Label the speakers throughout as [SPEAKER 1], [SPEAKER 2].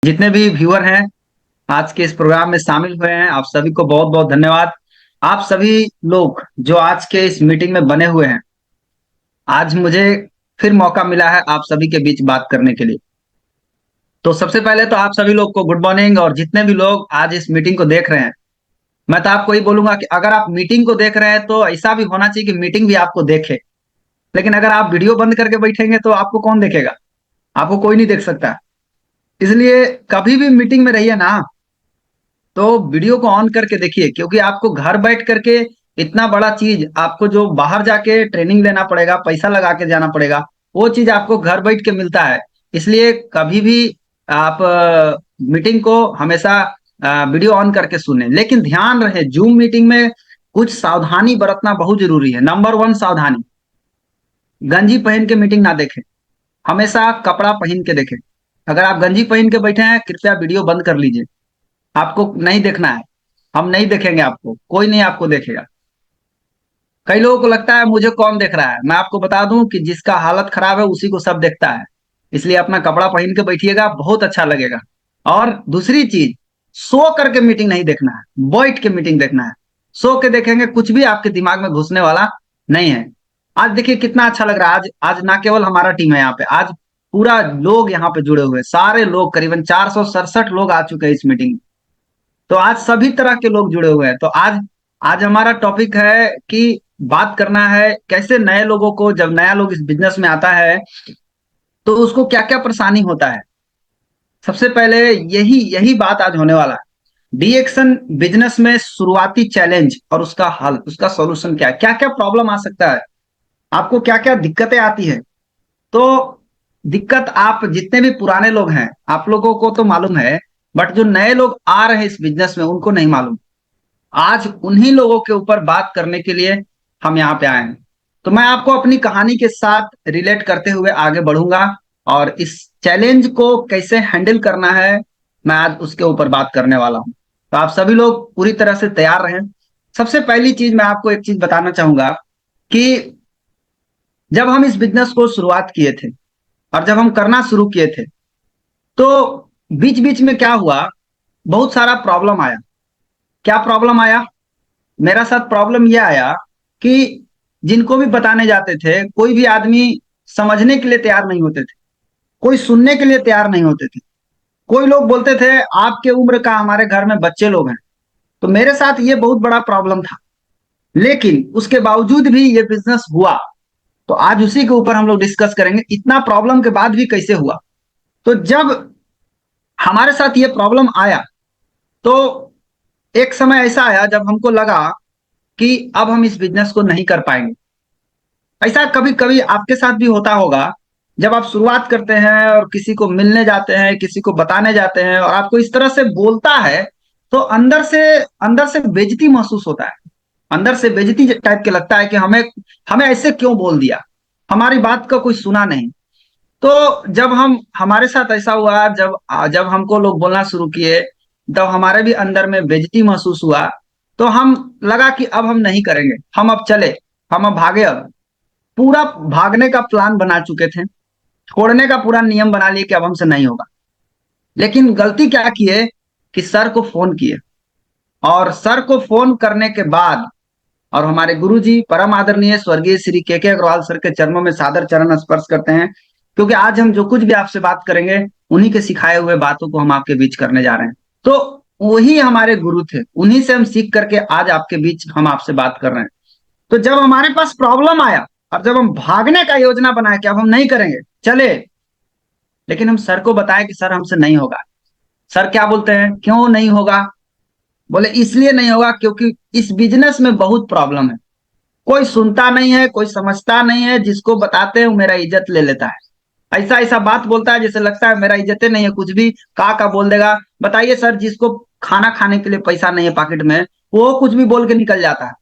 [SPEAKER 1] जितने भी व्यूअर हैं आज के इस प्रोग्राम में शामिल हुए हैं, आप सभी को बहुत बहुत धन्यवाद। आप सभी लोग जो आज के इस मीटिंग में बने हुए हैं, आज मुझे फिर मौका मिला है आप सभी के बीच बात करने के लिए। तो सबसे पहले तो आप सभी लोग को गुड मॉर्निंग। और जितने भी लोग आज इस मीटिंग को देख रहे हैं, मैं तो आपको ही बोलूंगा कि अगर आप मीटिंग को देख रहे हैं तो ऐसा भी होना चाहिए कि मीटिंग भी आपको देखे। लेकिन अगर आप वीडियो बंद करके बैठेंगे तो आपको कौन देखेगा? आपको कोई नहीं देख सकता। इसलिए कभी भी मीटिंग में रहिए ना, तो वीडियो को ऑन करके देखिए, क्योंकि आपको घर बैठ करके इतना बड़ा चीज आपको जो बाहर जाके ट्रेनिंग लेना पड़ेगा, पैसा लगा के जाना पड़ेगा, वो चीज आपको घर बैठ के मिलता है। इसलिए कभी भी आप मीटिंग को हमेशा वीडियो ऑन करके सुने। लेकिन ध्यान रहे, जूम मीटिंग में कुछ सावधानी बरतना बहुत जरूरी है। नंबर वन सावधानी, गंजी पहन के मीटिंग ना देखें, हमेशा कपड़ा पहन के देखें। अगर आप गंजी पहन के बैठे हैं, कृपया वीडियो बंद कर लीजिए। आपको नहीं देखना है, हम नहीं देखेंगे आपको, कोई नहीं आपको देखेगा। कई लोगों को लगता है मुझे कौन देख रहा है। मैं आपको बता दूं कि जिसका हालत खराब है उसी को सब देखता है। इसलिए अपना कपड़ा पहन के बैठिएगा, बहुत अच्छा लगेगा। और दूसरी चीज, सो करके मीटिंग नहीं देखना है, बैठ के मीटिंग देखना है। सो के देखेंगे कुछ भी आपके दिमाग में घुसने वाला नहीं है। आज देखिए कितना अच्छा लग रहा है। आज आज ना केवल हमारा टीम है यहाँ पे, आज पूरा लोग यहाँ पे जुड़े हुए हैं। सारे लोग, करीबन 467 लोग आ चुके हैं इस मीटिंग में। तो आज सभी तरह के लोग जुड़े हुए हैं। तो आज आज हमारा टॉपिक है कि बात करना है कैसे नए लोगों को, जब नया लोग इस बिजनेस में आता है तो उसको क्या क्या परेशानी होता है। सबसे पहले यही यही बात आज होने वाला है। डीएक्शन बिजनेस में शुरुआती चैलेंज और उसका हल, उसका सॉल्यूशन क्या क्या प्रॉब्लम आ सकता है, आपको क्या क्या दिक्कतें आती है। तो दिक्कत, आप जितने भी पुराने लोग हैं आप लोगों को तो मालूम है, बट जो नए लोग आ रहे हैं इस बिजनेस में उनको नहीं मालूम। आज उन्हीं लोगों के ऊपर बात करने के लिए हम यहाँ पे आए हैं। तो मैं आपको अपनी कहानी के साथ रिलेट करते हुए आगे बढ़ूंगा, और इस चैलेंज को कैसे हैंडल करना है मैं आज उसके ऊपर बात करने वाला हूँ। तो आप सभी लोग पूरी तरह से तैयार रहें। सबसे पहली चीज मैं आपको एक चीज बताना चाहूंगा कि जब हम इस बिजनेस को शुरुआत किए थे और जब हम करना शुरू किए थे, तो बीच बीच में क्या हुआ, बहुत सारा प्रॉब्लम आया। क्या प्रॉब्लम आया? मेरा साथ प्रॉब्लम यह आया कि जिनको भी बताने जाते थे, कोई भी आदमी समझने के लिए तैयार नहीं होते थे, कोई सुनने के लिए तैयार नहीं होते थे। कोई लोग बोलते थे आपके उम्र का हमारे घर में बच्चे लोग हैं। तो मेरे साथ ये बहुत बड़ा प्रॉब्लम था। लेकिन उसके बावजूद भी ये बिजनेस हुआ। तो आज उसी के ऊपर हम लोग डिस्कस करेंगे, इतना प्रॉब्लम के बाद भी कैसे हुआ। तो जब हमारे साथ ये प्रॉब्लम आया, तो एक समय ऐसा आया जब हमको लगा कि अब हम इस बिजनेस को नहीं कर पाएंगे। ऐसा कभी कभी आपके साथ भी होता होगा, जब आप शुरुआत करते हैं और किसी को मिलने जाते हैं, किसी को बताने जाते हैं और आपको इस तरह से बोलता है, तो अंदर से बेइज्जती महसूस होता है। अंदर से बेइज्जती टाइप के लगता है कि हमें हमें ऐसे क्यों बोल दिया, हमारी बात का कोई सुना नहीं। तो जब हम हमारे साथ ऐसा हुआ, जब जब हमको लोग बोलना शुरू किए, तब हमारे भी अंदर में बेइज्जती महसूस हुआ। तो हम लगा कि अब हम नहीं करेंगे, हम अब चले, हम अब भागे। अब पूरा भागने का प्लान बना चुके थे, छोड़ने का पूरा नियम बना लिए कि अब हमसे नहीं होगा। लेकिन गलती क्या किए कि सर को फोन किए, और सर को फोन करने के बाद, और हमारे गुरुजी परम आदरणीय स्वर्गीय श्री के अग्रवाल सर के चरणों में सादर चरण स्पर्श करते हैं। क्योंकि आज हम जो कुछ भी आपसे बात करेंगे, उन्हीं के सिखाए हुए बातों को हम आपके बीच करने जा रहे हैं। तो वही हमारे गुरु थे, उन्हीं से हम सीख करके आज आपके बीच हम आपसे बात कर रहे हैं। तो जब हमारे पास प्रॉब्लम आया और जब हम भागने का योजना बनाए कि अब हम नहीं करेंगे, चले, लेकिन हम सर को बताए कि सर हमसे नहीं होगा। सर क्या बोलते हैं, क्यों नहीं होगा? बोले इसलिए नहीं होगा क्योंकि इस बिजनेस में बहुत प्रॉब्लम है। कोई सुनता नहीं है, कोई समझता नहीं है, जिसको बताते हैं वो मेरा इज्जत ले लेता है। ऐसा ऐसा बात बोलता है जैसे लगता है मेरा इज्जत नहीं है, कुछ भी का बोल देगा। बताइए सर, जिसको खाना खाने के लिए पैसा नहीं है पॉकेट में, वो कुछ भी बोल के निकल जाता है।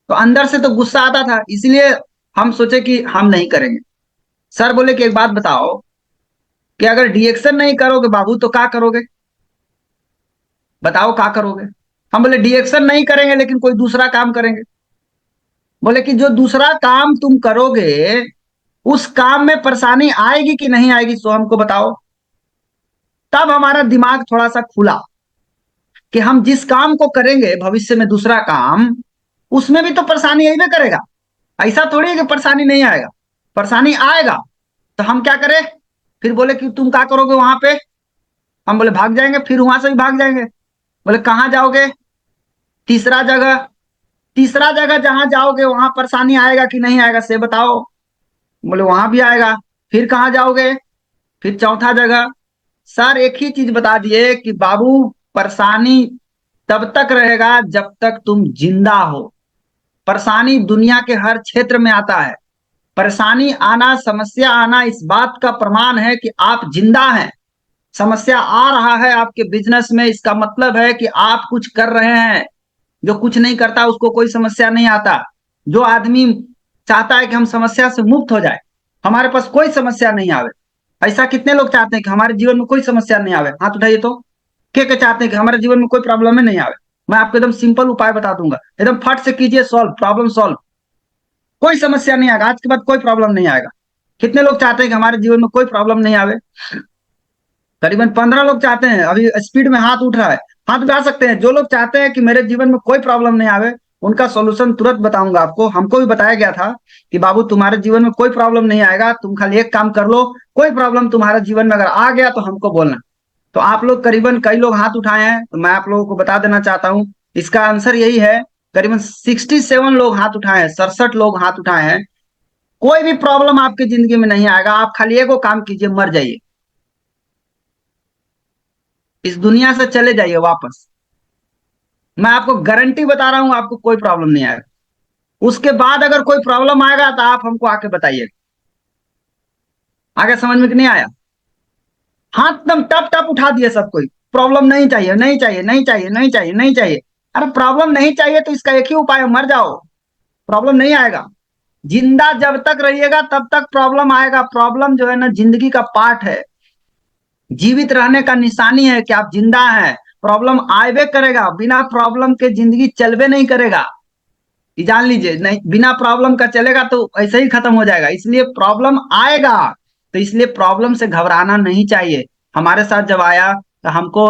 [SPEAKER 1] तो अंदर से तो गुस्सा आता था, इसलिए हम सोचे कि हम नहीं करेंगे। सर बोले कि एक बात बताओ कि अगर डीएक्शन नहीं करोगे बाबू तो क्या करोगे? बताओ क्या करोगे? हम बोले डीएक्शन नहीं करेंगे लेकिन कोई दूसरा काम करेंगे। बोले कि जो दूसरा काम तुम करोगे उस काम में परेशानी आएगी कि नहीं आएगी, सो हमको बताओ। तब हमारा दिमाग थोड़ा सा खुला कि हम जिस काम को करेंगे भविष्य में दूसरा काम, उसमें भी तो परेशानी यही ना करेगा। ऐसा थोड़ी है कि परेशानी नहीं आएगा, परेशानी आएगा। तो हम क्या करें? फिर बोले कि तुम क्या करोगे वहां पे? हम बोले भाग जाएंगे, फिर वहां से भी भाग जाएंगे। बोले कहाँ जाओगे? तीसरा जगह। तीसरा जगह जहां जाओगे वहां परेशानी आएगा कि नहीं आएगा से बताओ? बोले वहां भी आएगा। फिर कहाँ जाओगे? फिर चौथा जगह। सर एक ही चीज बता दिए कि बाबू, परेशानी तब तक रहेगा जब तक तुम जिंदा हो। परेशानी दुनिया के हर क्षेत्र में आता है। परेशानी आना, समस्या आना इस बात का प्रमाण है कि आप जिंदा हैं। समस्या आ रहा है आपके बिजनेस में, इसका मतलब है कि आप कुछ कर रहे हैं। जो कुछ नहीं करता उसको कोई समस्या नहीं आता। जो आदमी चाहता है कि हम समस्या से मुक्त हो जाए, हमारे पास कोई समस्या नहीं आवे। ऐसा कितने लोग चाहते हैं कि हमारे जीवन में कोई समस्या नहीं आवे? हाथ उठाइए तो। के चाहते हैं कि हमारे जीवन में कोई प्रॉब्लम ही नहीं आवे? मैं आपको एकदम सिंपल उपाय बता दूंगा, एकदम फट से कीजिए सॉल्व, प्रॉब्लम सॉल्व। कोई समस्या नहीं आएगा, आज के बाद कोई प्रॉब्लम नहीं आएगा। कितने लोग चाहते हैं कि हमारे जीवन में कोई प्रॉब्लम नहीं आवे? करीबन 15 लोग चाहते हैं। अभी स्पीड में हाथ उठ रहा है, हाथ उठा सकते हैं जो लोग चाहते हैं कि मेरे जीवन में कोई प्रॉब्लम नहीं आवे। उनका सॉल्यूशन तुरंत बताऊंगा आपको। हमको भी बताया गया था कि बाबू तुम्हारे जीवन में कोई प्रॉब्लम नहीं आएगा, तुम खाली एक काम कर लो, कोई प्रॉब्लम तुम्हारे जीवन में अगर आ गया तो हमको बोलना। तो आप लोग करीबन कई लोग हाथ उठाए हैं, तो मैं आप लोगों को बता देना चाहता हूँ इसका आंसर यही है। करीबन 67 लोग हाथ उठाए हैं, 67 लोग हाथ उठाए हैं। कोई भी प्रॉब्लम आपकी जिंदगी में नहीं आएगा, आप खाली एगो काम कीजिए, मर जाइए, इस दुनिया से चले जाइए वापस। मैं आपको गारंटी बता रहा हूं, आपको कोई प्रॉब्लम नहीं आएगा। उसके बाद अगर कोई प्रॉब्लम आएगा तो आप हमको आके बताइए। आगे समझ में कि नहीं आया? हाथ एकदम टप टप उठा दिए सब कोई। प्रॉब्लम नहीं चाहिए, नहीं चाहिए, नहीं चाहिए, नहीं चाहिए, नहीं चाहिए। अरे प्रॉब्लम नहीं चाहिए तो इसका एक ही उपाय है, मर जाओ। प्रॉब्लम नहीं आएगा। जिंदा जब तक रहिएगा तब तक प्रॉब्लम आएगा। प्रॉब्लम जो है ना जिंदगी का पार्ट है। जीवित रहने का निशानी है कि आप जिंदा हैं। प्रॉब्लम आएबे करेगा, बिना प्रॉब्लम के जिंदगी चलबे नहीं करेगा। ये जान लीजिए, नहीं बिना प्रॉब्लम का चलेगा तो ऐसे ही खत्म हो जाएगा। इसलिए प्रॉब्लम आएगा, तो इसलिए प्रॉब्लम से घबराना नहीं चाहिए। हमारे साथ जब आया तो हमको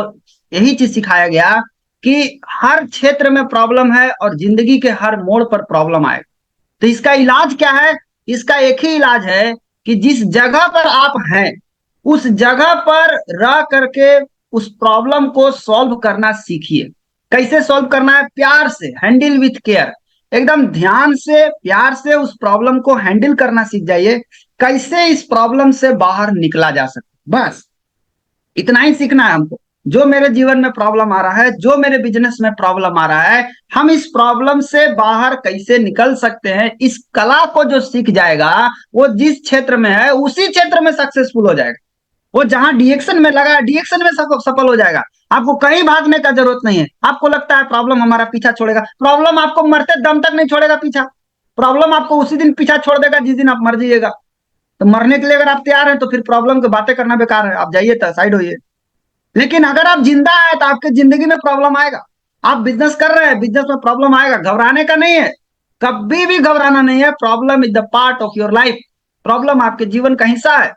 [SPEAKER 1] यही चीज सिखाया गया कि हर क्षेत्र में प्रॉब्लम है और जिंदगी के हर मोड़ पर प्रॉब्लम आएगा। तो इसका इलाज क्या है? इसका एक ही इलाज है कि जिस जगह पर आप हैं उस जगह पर रह करके उस प्रॉब्लम को सॉल्व करना सीखिए। कैसे सॉल्व करना है? प्यार से, हैंडल विथ केयर। एकदम ध्यान से, प्यार से उस प्रॉब्लम को हैंडल करना सीख जाइए। कैसे इस प्रॉब्लम से बाहर निकला जा सकता, बस इतना ही सीखना है हमको। जो मेरे जीवन में प्रॉब्लम आ रहा है, जो मेरे बिजनेस में प्रॉब्लम आ रहा है, हम इस प्रॉब्लम से बाहर कैसे निकल सकते हैं, इस कला को जो सीख जाएगा वो जिस क्षेत्र में है उसी क्षेत्र में सक्सेसफुल हो जाएगा। वो जहां डिएक्शन में लगा है डिएक्शन में सफल हो जाएगा। आपको कहीं भागने का जरूरत नहीं है। आपको लगता है प्रॉब्लम हमारा पीछा छोड़ेगा, प्रॉब्लम आपको मरते दम तक नहीं छोड़ेगा पीछा। प्रॉब्लम आपको उसी दिन पीछा छोड़ देगा जिस दिन आप मर जाइएगा। तो मरने के लिए अगर आप तैयार हैं तो फिर प्रॉब्लम की बातें करना बेकार है, आप जाइए तो साइड होइए। लेकिन अगर आप जिंदा है तो आपके जिंदगी में प्रॉब्लम आएगा। आप बिजनेस कर रहे हैं, बिजनेस में प्रॉब्लम आएगा, घबराने का नहीं है। कभी भी घबराना नहीं है। Problem is the part of your life. Problem आपके जीवन का हिस्सा है।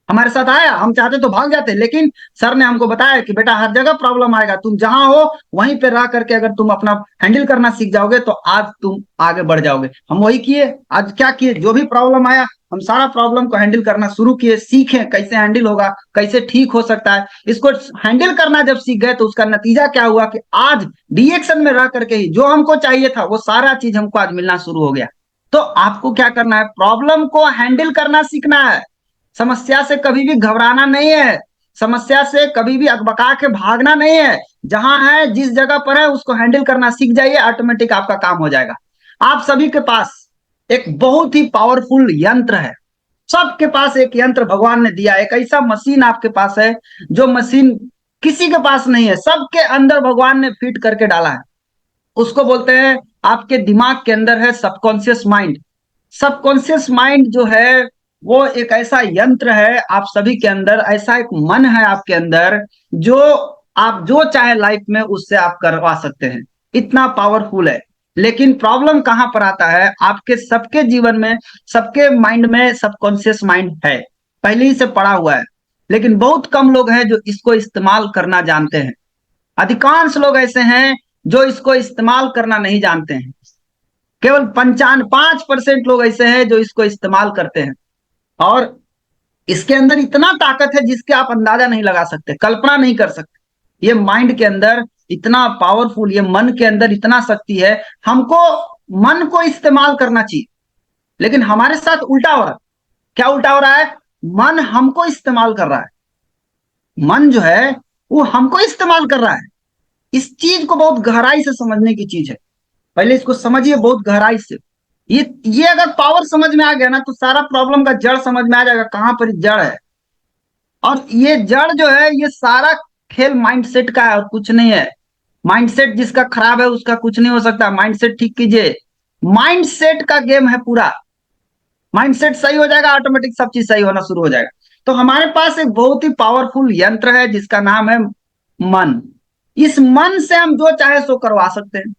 [SPEAKER 1] हमारे साथ आया, हम चाहते तो भाग जाते, लेकिन सर ने हमको बताया कि बेटा हर जगह प्रॉब्लम आएगा, तुम जहां हो वहीं पे रह करके अगर तुम अपना हैंडल करना सीख जाओगे तो आज तुम आगे बढ़ जाओगे। हम वही किए। आज क्या किए? जो भी प्रॉब्लम आया हम सारा प्रॉब्लम को हैंडल करना शुरू किए, सीखे कैसे हैंडल होगा, कैसे ठीक हो सकता है। इसको हैंडल करना जब सीख गए तो उसका नतीजा क्या हुआ कि आज डीएक्शन में रह करके ही जो हमको चाहिए था वो सारा चीज हमको आज मिलना शुरू हो गया। तो आपको क्या करना है? प्रॉब्लम को हैंडल करना सीखना है। समस्या से कभी भी घबराना नहीं है। समस्या से कभी भी अकबका के भागना नहीं है। जहां है, जिस जगह पर है उसको हैंडल करना सीख जाइए, ऑटोमेटिक आपका काम हो जाएगा। आप सभी के पास एक बहुत ही पावरफुल यंत्र है। सबके पास एक यंत्र भगवान ने दिया, एक ऐसा मशीन आपके पास है जो मशीन किसी के पास नहीं है। सबके अंदर भगवान ने फिट करके डाला है। उसको बोलते हैं, आपके दिमाग के अंदर है सबकॉन्शियस माइंड। सबकॉन्शियस माइंड जो है वो एक ऐसा यंत्र है आप सभी के अंदर, ऐसा एक मन है आपके अंदर जो आप जो चाहे लाइफ में उससे आप करवा सकते हैं। इतना पावरफुल है। लेकिन प्रॉब्लम कहां पर आता है? आपके सबके जीवन में, सबके माइंड में सबकॉन्शियस माइंड है, पहले ही से पड़ा हुआ है। लेकिन बहुत कम लोग हैं जो इसको इस्तेमाल करना जानते हैं। अधिकांश लोग ऐसे हैं जो इसको इस्तेमाल करना नहीं जानते हैं। केवल 5% लोग ऐसे हैं जो इसको इस्तेमाल करते हैं। और इसके अंदर इतना ताकत है जिसके आप अंदाजा नहीं लगा सकते, कल्पना नहीं कर सकते। ये माइंड के अंदर इतना पावरफुल, ये मन के अंदर इतना शक्ति है। हमको मन को इस्तेमाल करना चाहिए, लेकिन हमारे साथ उल्टा हो रहा है। क्या उल्टा हो रहा है? मन हमको इस्तेमाल कर रहा है। मन जो है वो हमको इस्तेमाल कर रहा है। इस चीज को बहुत गहराई से समझने की चीज है। पहले इसको समझिए बहुत गहराई से। ये अगर पावर समझ में आ गया ना तो सारा प्रॉब्लम का जड़ समझ में आ जाएगा, कहां पर जड़ है। और ये जड़ जो है ये सारा खेल माइंडसेट का है और कुछ नहीं है। माइंडसेट जिसका खराब है उसका कुछ नहीं हो सकता। माइंडसेट ठीक कीजिए। माइंडसेट का गेम है पूरा। माइंडसेट सही हो जाएगा, ऑटोमेटिक सब चीज सही होना शुरू हो जाएगा। तो हमारे पास एक बहुत ही पावरफुल यंत्र है जिसका नाम है मन। इस मन से हम जो चाहे सो करवा सकते हैं।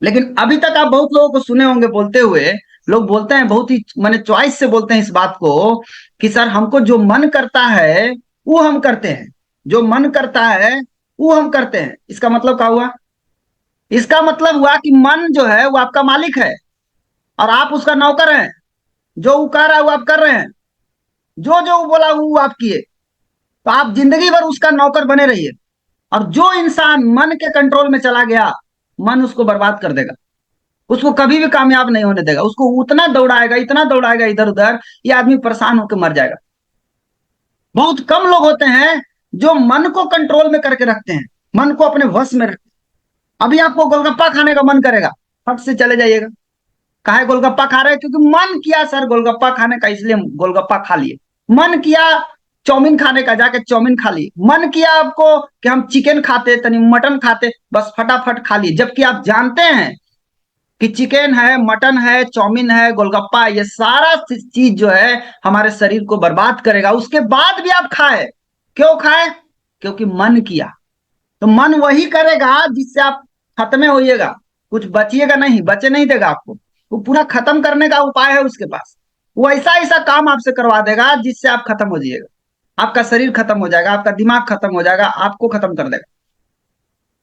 [SPEAKER 1] लेकिन अभी तक आप बहुत लोगों को सुने होंगे बोलते हुए, लोग बोलते हैं बहुत ही माने चॉइस से बोलते हैं इस बात को कि सर हमको जो मन करता है वो हम करते हैं, जो मन करता है वो हम करते हैं। इसका मतलब क्या हुआ? इसका मतलब हुआ कि मन जो है वो आपका मालिक है और आप उसका नौकर हैं। जो वो कह रहा है वो आप कर रहे हैं, जो जो वो बोला वो आप किए। तो आप जिंदगी भर उसका नौकर बने रहिए। और जो इंसान मन के कंट्रोल में चला गया, मन उसको बर्बाद कर देगा। उसको कभी भी कामयाब नहीं होने देगा। उसको उतना दौड़ाएगा, इतना दौड़ाएगा इधर उधर, ये आदमी परेशान होकर मर जाएगा। बहुत कम लोग होते हैं जो मन को कंट्रोल में करके रखते हैं, मन को अपने वश में रखते हैं। अभी आपको गोलगप्पा खाने का मन करेगा, फट से चले जाइएगा। काहे गोलगप्पा खा रहे हैं? क्योंकि मन किया सर गोलगप्पा खाने का, इसलिए गोलगप्पा खा लिए। मन किया चाउमीन खाने का, जाके चाउमीन खा लिए। मन किया आपको कि हम चिकन खाते, तनी मटन खाते, बस फटाफट खा लिए। जबकि आप जानते हैं कि चिकन है, मटन है, चाउमीन है, गोलगप्पा, ये सारा चीज जो है हमारे शरीर को बर्बाद करेगा। उसके बाद भी आप खाए। क्यों खाए? क्योंकि मन किया। तो मन वही करेगा जिससे आप खत्मे होइएगा, कुछ बचिएगा नहीं, बचे नहीं देगा आपको। वो पूरा खत्म करने का उपाय है उसके पास। वो ऐसा ऐसा काम आपसे करवा देगा जिससे आप खत्म हो जाइएगा। आपका शरीर खत्म हो जाएगा, आपका दिमाग खत्म हो जाएगा, आपको खत्म कर देगा।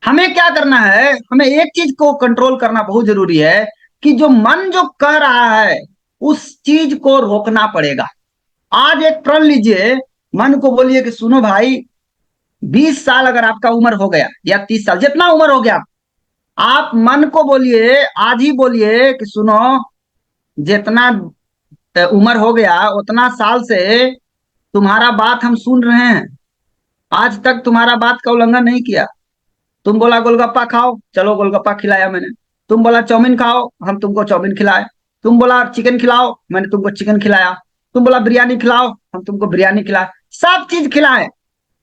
[SPEAKER 1] हमें क्या करना है? हमें एक चीज को कंट्रोल करना बहुत जरूरी है कि जो मन जो कह रहा है उस चीज को रोकना पड़ेगा। आज एक प्रण लीजिए, मन को बोलिए कि सुनो भाई, 20 साल अगर आपका उम्र हो गया या 30 साल, जितना उम्र हो गया, आप मन को बोलिए, आज ही बोलिए कि सुनो, जितना उम्र हो गया उतना साल से तुम्हारा बात हम सुन रहे हैं। आज तक तुम्हारा बात का उल्लंघन नहीं किया। तुम बोला गोलगप्पा खाओ, चलो गोलगप्पा खिलाया मैंने। तुम बोला चाउमीन खाओ, हम तुमको चाउमीन खिलाए। तुम बोला चिकन खिलाओ, मैंने तुमको चिकन खिलाया। तुम बोला बिरयानी खिलाओ, हम तुमको बिरयानी खिलाए। सब चीज खिलाए।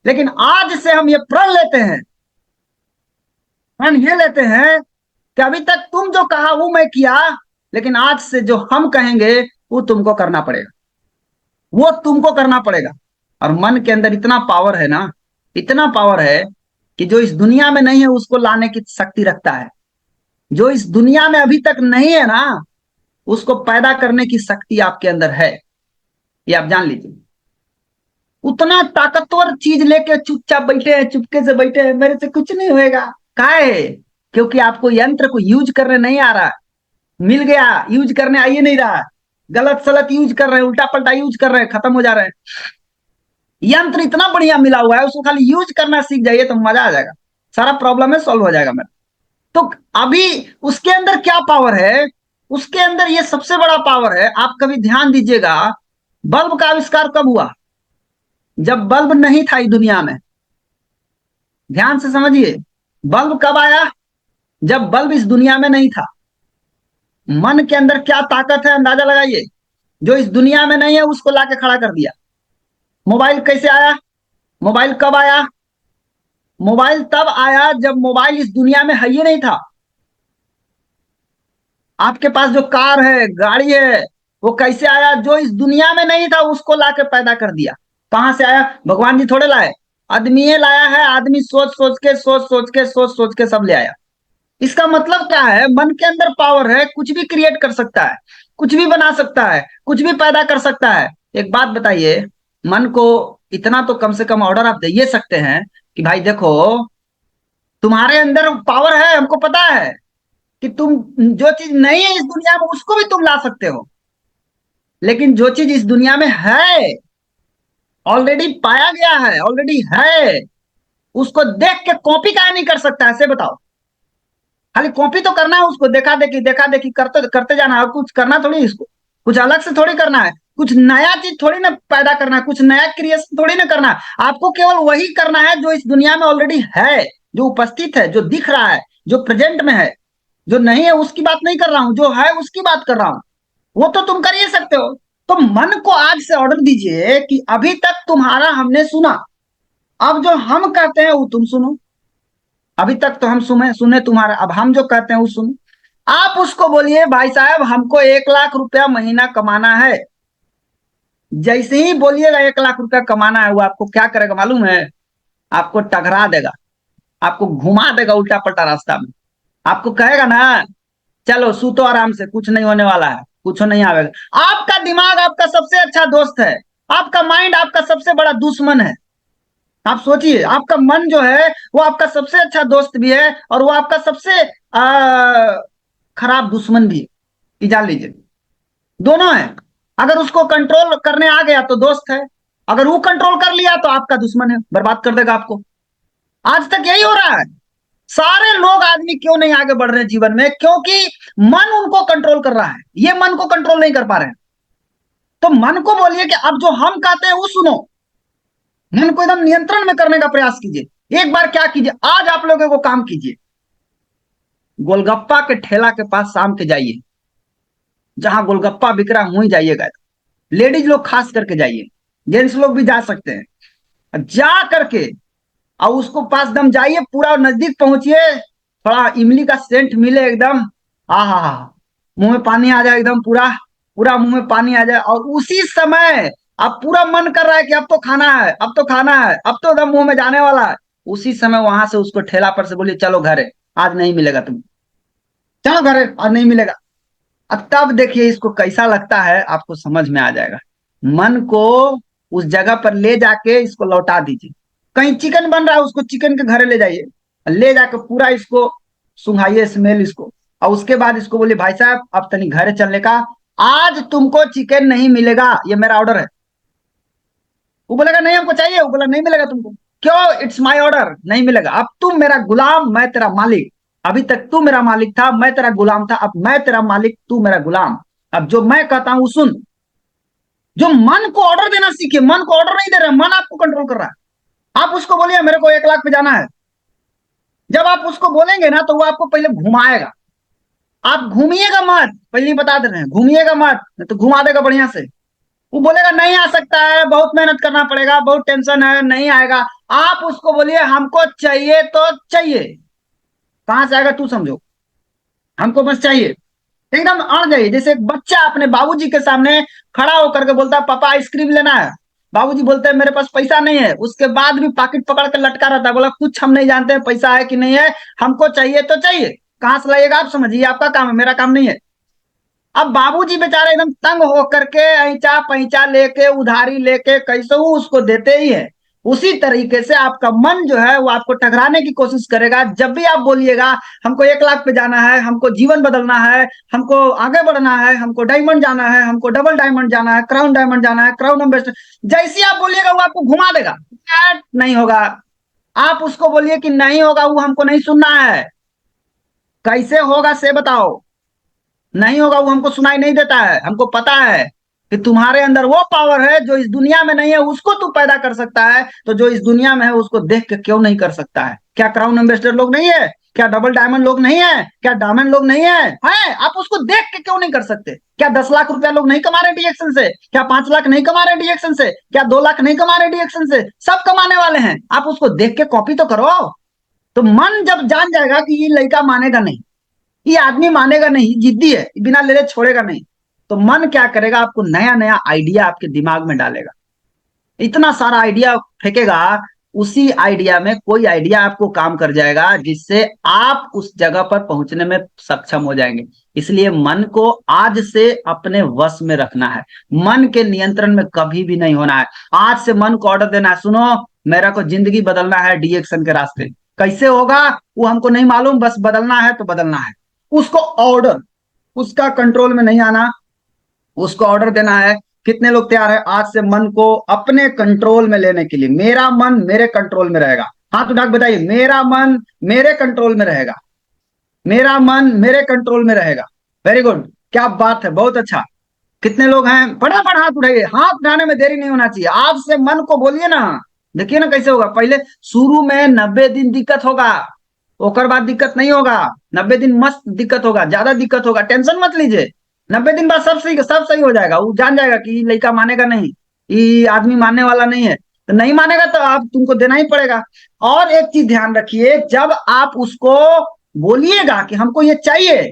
[SPEAKER 1] लेकिन आज से हम ये प्रण लेते हैं, प्रण ये लेते हैं कि अभी तक तुम जो कहा वो मैं किया, लेकिन आज से जो हम कहेंगे वो तुमको करना पड़ेगा, वो तुमको करना पड़ेगा। और मन के अंदर इतना पावर है ना, इतना पावर है कि जो इस दुनिया में नहीं है उसको लाने की शक्ति रखता है। जो इस दुनिया में अभी तक नहीं है ना, उसको पैदा करने की शक्ति आपके अंदर है। ये आप जान लीजिए। उतना ताकतवर चीज लेके चुपचाप बैठे हैं, चुपके से बैठे हैं, मेरे से कुछ नहीं होएगा। काहे? क्योंकि आपको यंत्र को यूज करने नहीं आ रहा। मिल गया, यूज करने आइए नहीं रहा। गलत सलत यूज कर रहे हैं, उल्टा पलटा यूज कर रहे हैं, खत्म हो जा रहे हैं। यंत्र इतना बढ़िया मिला हुआ है, उसको खाली यूज करना सीख जाइए तो मजा आ जाएगा, सारा प्रॉब्लम है सॉल्व हो जाएगा मेरा। तो अभी उसके अंदर क्या पावर है? उसके अंदर ये सबसे बड़ा पावर है। आप कभी ध्यान दीजिएगा, बल्ब का आविष्कार कब हुआ? जब बल्ब नहीं था इस दुनिया में। ध्यान से समझिए, बल्ब कब आया? जब बल्ब इस दुनिया में नहीं था। मन के अंदर क्या ताकत है अंदाजा लगाइए। जो इस दुनिया में नहीं है उसको लाके खड़ा कर दिया। मोबाइल कैसे आया? मोबाइल कब आया? मोबाइल तब आया जब मोबाइल इस दुनिया में है ही नहीं था। आपके पास जो कार है, गाड़ी है, वो कैसे आया? जो इस दुनिया में नहीं था उसको लाके पैदा कर दिया। कहां से आया? भगवान जी थोड़े लाए, आदमी लाया है। आदमी सोच सोच के सोच सोच के सब ले आया। इसका मतलब क्या है? मन के अंदर पावर है, कुछ भी क्रिएट कर सकता है, कुछ भी बना सकता है, कुछ भी पैदा कर सकता है। एक बात बताइए, मन को इतना तो कम से कम ऑर्डर आप दे ही सकते हैं कि भाई देखो, तुम्हारे अंदर पावर है, हमको पता है कि तुम जो चीज नहीं है इस दुनिया में उसको भी तुम ला सकते हो, लेकिन जो चीज इस दुनिया में है, ऑलरेडी पाया गया है, ऑलरेडी है, उसको देख के कॉपी काहे नहीं कर सकता, ऐसे बताओ। खाली कॉपी तो करना है, उसको देखा देखी करते करते जाना है, और कुछ करना थोड़ी इसको, कुछ अलग से थोड़ी करना है, कुछ नया चीज थोड़ी ना पैदा करना है, कुछ नया क्रिएशन थोड़ी ना करना है। आपको केवल वही करना है जो इस दुनिया में ऑलरेडी है, जो उपस्थित है, जो दिख रहा है, जो प्रेजेंट में है। जो नहीं है उसकी बात नहीं कर रहा हूं, जो है उसकी बात कर रहा हूं। वो तो तुम कर ही सकते हो। तो मन को आज से ऑर्डर दीजिए कि अभी तक तुम्हारा हमने सुना, अब जो हम कहते हैं वो तुम सुनो। अभी तक तो हम सुने सुने तुम्हारा, अब हम जो कहते हैं वो सुनो। आप उसको बोलिए भाई साहब हमको 1 लाख रुपया महीना कमाना है। जैसे ही बोलिएगा 1 लाख रुपया कमाना है, वो आपको क्या करेगा मालूम है? आपको टकरा देगा, आपको घुमा देगा उल्टा पल्टा रास्ता में। आपको कहेगा ना चलो सूतो आराम से, कुछ नहीं होने वाला है, कुछ नहीं आवेगा। आपका दिमाग आपका सबसे अच्छा दोस्त है, आपका माइंड आपका सबसे बड़ा दुश्मन है। आप सोचिए, आपका मन जो है वो आपका सबसे अच्छा दोस्त भी है, और वो आपका सबसे खराब दुश्मन भी है। ये जान लीजिए, दोनों है। अगर उसको कंट्रोल करने आ गया तो दोस्त है, अगर वो कंट्रोल कर लिया तो आपका दुश्मन है, बर्बाद कर देगा आपको। आज तक यही हो रहा है। सारे लोग आदमी क्यों नहीं आगे बढ़ रहे हैं जीवन में? क्योंकि मन उनको कंट्रोल कर रहा है, ये मन को कंट्रोल नहीं कर पा रहे हैं। तो मन को बोलिए कि अब जो हम कहते हैं वो सुनो। मन को एकदम नियंत्रण में करने का प्रयास कीजिए। एक बार क्या कीजिए, आज आप लोगों को काम कीजिए, गोलगप्पा के ठेला के पास शाम के जाइए, जहां गोलगप्पा बिक रहा वहीं जाइएगा। लेडीज लोग खास करके जाइए, जेंट्स लोग भी जा सकते हैं। जा करके और उसको पास दम जाइए, पूरा नजदीक पहुंचिए, थोड़ा इमली का सेंट मिले एकदम, हा हा हा, मुंह में पानी आ जाए एकदम, पूरा पूरा मुंह में पानी आ जाए। और उसी समय अब पूरा मन कर रहा है कि अब तो खाना है, अब तो खाना है, अब तो एकदम मुंह में जाने वाला है। उसी समय वहां से उसको ठेला पर से बोलिए चलो घरे, आज नहीं मिलेगा तुम, चलो घरे आज नहीं मिलेगा। अब तब देखिए इसको कैसा लगता है, आपको समझ में आ जाएगा। मन को उस जगह पर ले जाके इसको लौटा दीजिए। कहीं चिकन बन रहा है, उसको चिकन के घरे ले जाइए, ले जाकर पूरा इसको सुंघाइए, स्मेल इसको। और उसके बाद इसको बोलिए भाई साहब अब तनी घरे चलने का, आज तुमको चिकन नहीं मिलेगा, ये मेरा ऑर्डर है। वो बोलेगा नहीं हमको चाहिए, वो बोला नहीं मिलेगा तुमको। क्यों? इट्स माई ऑर्डर, नहीं मिलेगा। अब तुम मेरा गुलाम, मैं तेरा मालिक। अभी तक तू मेरा मालिक था, मैं तेरा गुलाम था, अब मैं तेरा मालिक, तू मेरा गुलाम। अब जो मैं कहता हूं सुन। जो मन को ऑर्डर देना सीखिए, मन को ऑर्डर नहीं दे रहे, मन आपको कंट्रोल कर रहा है। आप उसको बोलिए मेरे को 1 लाख पे जाना है। जब आप उसको बोलेंगे ना तो वो आपको पहले घुमाएगा। आप घूमिएगा मत, पहले ही बता दे रहे हैं, घूमिएगा मत, नहीं तो घुमा देगा बढ़िया से। वो बोलेगा नहीं आ सकता है, बहुत मेहनत करना पड़ेगा, बहुत टेंशन है, नहीं आएगा। आप उसको बोलिए हमको चाहिए तो चाहिए। कहां से आएगा तू समझो, हमको बस चाहिए। एकदम अड़ जाइए, जैसे एक बच्चा अपने बाबूजी के सामने खड़ा होकर के बोलता है पापा आइसक्रीम लेना है। बाबूजी बोलते हैं मेरे पास पैसा नहीं है, उसके बाद भी पाकिट पकड़ के लटका रहता है, बोला कुछ हम नहीं जानते हैं पैसा है कि नहीं है, हमको चाहिए तो चाहिए। कहां से लाइएगा आप समझिए, आपका काम है, मेरा काम नहीं है। अब बाबूजी बेचारे एकदम तंग होकर के ऐंचा पैंचा लेके उधारी लेके कैसे उसको देते ही है। उसी तरीके से आपका मन जो है वो आपको टकराने की कोशिश करेगा। जब भी आप बोलिएगा हमको 1 लाख पे जाना है, हमको जीवन बदलना है, हमको आगे बढ़ना है, हमको डायमंड जाना है, हमको डबल डायमंड जाना है, क्राउन डायमंड जाना है, क्राउन एम्बेसडर, जैसे आप बोलिएगा वो आपको घुमा देगा। नहीं होगा। आप उसको बोलिए कि नहीं होगा, वो हमको नहीं सुनना है। कैसे होगा से बताओ। नहीं होगा, वो हमको सुनाई नहीं देता है। हमको पता है कि तुम्हारे अंदर वो पावर है जो इस दुनिया में नहीं है, उसको तू पैदा कर सकता है। तो जो इस दुनिया में है उसको देख के क्यों नहीं कर सकता है? क्या क्राउन एम्बेसडर लोग नहीं है? क्या डबल डायमंड लोग नहीं है? क्या डायमंड लोग नहीं है? हैं? आप उसको देख के क्यों नहीं कर सकते? क्या 10 लाख रुपया लोग नहीं कमा रहे डीएक्शन से? क्या 5 लाख नहीं कमा रहे डीएक्शन से? क्या 2 लाख नहीं कमा रहे डीएक्शन से? सब कमाने वाले हैं। आप उसको देख के कॉपी तो करो। तो मन जब जान जाएगा कि ये लड़का मानेगा नहीं, ये आदमी मानेगा नहीं, जिद्दी है, बिना ले ले छोड़ेगा नहीं, तो मन क्या करेगा? आपको नया नया आइडिया आपके दिमाग में डालेगा, इतना सारा आइडिया फेंकेगा उसी आइडिया में कोई आइडिया आपको काम कर जाएगा जिससे आप उस जगह पर पहुंचने में सक्षम हो जाएंगे। इसलिए मन को आज से अपने वश में रखना है, मन के नियंत्रण में कभी भी नहीं होना है। आज से मन को ऑर्डर देना है, सुनो मेरा को जिंदगी बदलना है डीएक्शन के रास्ते। कैसे होगा वो हमको नहीं मालूम, बस बदलना है तो बदलना है। उसको ऑर्डर, उसका कंट्रोल में नहीं आना, उसको ऑर्डर देना है। कितने लोग तैयार है आज से मन को अपने कंट्रोल में लेने के लिए? मेरा मन मेरे कंट्रोल में रहेगा। हाथ उठा के बताइए, मेरा मन मेरे कंट्रोल में रहेगा, मेरा मन मेरे कंट्रोल में रहेगा। वेरी गुड, क्या बात है, बहुत अच्छा। कितने लोग हैं, फटाफट हाथ उठाइए, हाथ उठाने में देरी नहीं होना चाहिए। आज से मन को बोलिए ना। देखिए ना कैसे होगा, पहले शुरू में 90 दिन दिक्कत होगा, ओकर बाद दिक्कत नहीं होगा। 90 दिन मस्त दिक्कत होगा, ज्यादा दिक्कत होगा, टेंशन मत लीजिए। 90 दिन बाद सब सही हो जाएगा। वो जान जाएगा कि लड़का मानेगा नहीं, ये आदमी मानने वाला नहीं है, तो नहीं मानेगा तो आप तुमको देना ही पड़ेगा। और एक चीज ध्यान रखिए, जब आप उसको बोलिएगा कि हमको ये चाहिए,